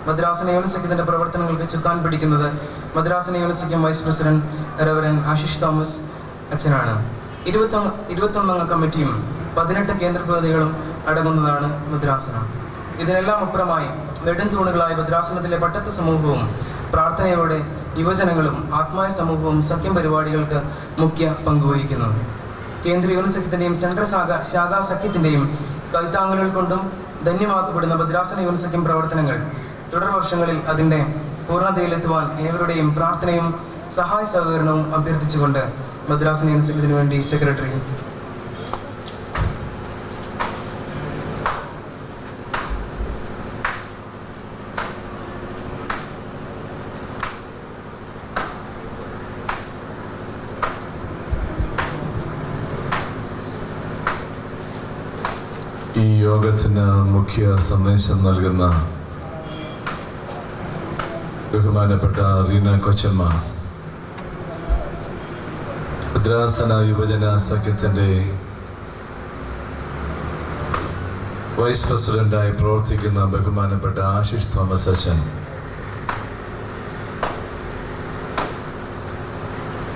മദ്രാസന യൂണിവേഴ്സിറ്റിയുടെ പ്രവർത്തനങ്ങൾക്ക് ചുക്കാൻ പിടിക്കുന്നത് മദ്രാസന university vice president reverend Ashish Thomas അച്ഛനാണ്. 21 അംഗ കമ്മിറ്റിയും 18 കേന്ദ്ര പ്രതിനിധികളും അടങ്ങുന്നതാണ് മദ്രാസനം. ഇതിനെല്ലാം അപ്പുറമായി നെടുംതൂണുകളായ ഭദ്രാസനത്തിലെ പട്ടത്ത് സമൂഹവും പ്രാർത്ഥനയോടെ യുവജനങ്ങളും ആത്മായ സമൂഹവും സഖ്യം പരിപാടികൾക്ക് മുഖ്യ പങ്കുവഹിക്കുന്നു. കേന്ദ്ര യൂണിവേഴ്സിറ്റിന്റെയും സെൻട്രൽ ശാഖാ സഖ്യത്തിന്റെയും കൈത്താങ്ങലുകൾ കൊണ്ടും ധന്യമാക്കപ്പെടുന്ന ഭദ്രാസന യൂണിവേഴ്സിറ്റി പ്രവർത്തനങ്ങൾ തുടർ വർഷങ്ങളിൽ അതിന്റെ പൂർണ്ണതയിലെത്തുവാൻ ഏവരുടെയും പ്രാർത്ഥനയും സഹായ സഹകരണവും അഭ്യർത്ഥിച്ചുകൊണ്ട് മദ്രാസന യൂണിവേഴ്സിറ്റിന് വേണ്ടി സെക്രട്ടറി. ഈ യോഗത്തിന് മുഖ്യ സന്ദേശം നൽകുന്ന ബഹുമാനപ്പെട്ട റീന കൊച്ചമ്മ, ഭദ്രാസന യുവജന സഖ്യത്തിൻ്റെ വൈസ് പ്രസിഡന്റായി പ്രവർത്തിക്കുന്ന ബഹുമാനപ്പെട്ട ആശിഷ് തോമസ് അച്ഛൻ,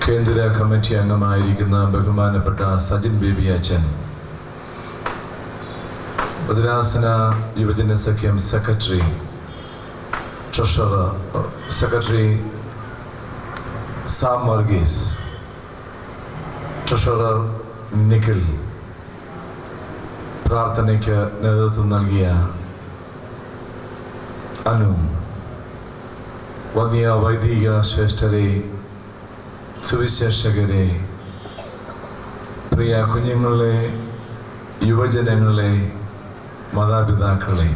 കേന്ദ്ര കമ്മിറ്റി അംഗമായിരിക്കുന്ന ബഹുമാനപ്പെട്ട സജിൻ ബേബി അച്ഛൻ, ഭദ്രാസന യുവജന സഖ്യം secretary Sam Varghese, treasurer Nikhil, പ്രാർത്ഥനയ്ക്ക് നേതൃത്വം നൽകിയ അനു, വന്യ വൈദിക ശ്രേഷ്ഠരെ, സുവിശേഷകരെ, പ്രിയ കുഞ്ഞുങ്ങളെ, യുവജനങ്ങളെ, മാതാപിതാക്കളെ,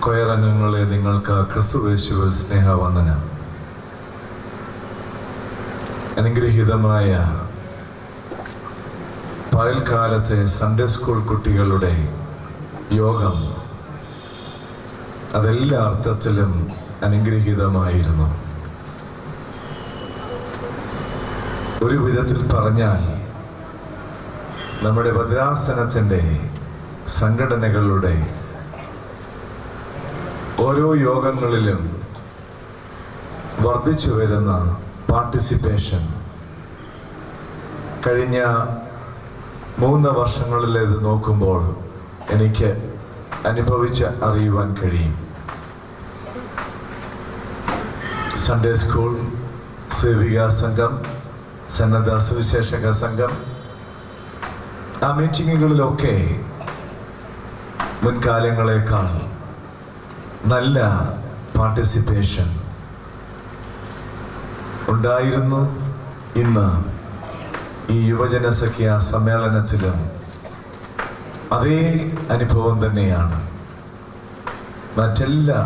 കൊയറംഗങ്ങളെ, നിങ്ങൾക്ക് ക്രിസ്തുയേശുവിൽ സ്നേഹവന്ദനം. അനുഗ്രഹീതമായ പകൽക്കാലത്തെ സൺഡേ സ്കൂൾ കുട്ടികളുടെ യോഗം അതെല്ലാ അർത്ഥത്തിലും അനുഗ്രഹീതമായിരുന്നു. ഒരു വിധത്തിൽ പറഞ്ഞാൽ നമ്മുടെ ഭദ്രാസനത്തിൻ്റെ സംഘടനകളുടെ ഓരോ യോഗങ്ങളിലും വർദ്ധിച്ചു വരുന്ന പാർട്ടിസിപ്പേഷൻ കഴിഞ്ഞ 3 വർഷങ്ങളിലേത് നോക്കുമ്പോൾ എനിക്ക് അനുഭവിച്ച് അറിയുവാൻ കഴിയും. സൺഡേ സ്കൂൾ, സേവിക സംഘം, സന്നദ്ധ സുവിശേഷക സംഘം, ആ മീറ്റിങ്ങുകളിലൊക്കെ മുൻകാലങ്ങളെക്കാൾ നല്ല പാർട്ടിസിപ്പേഷൻ ഉണ്ടായിരുന്നു. ഇന്ന് ഈ യുവജന സഖ്യ സമ്മേളനത്തിലും അതേ അനുഭവം തന്നെയാണ്. മറ്റെല്ലാ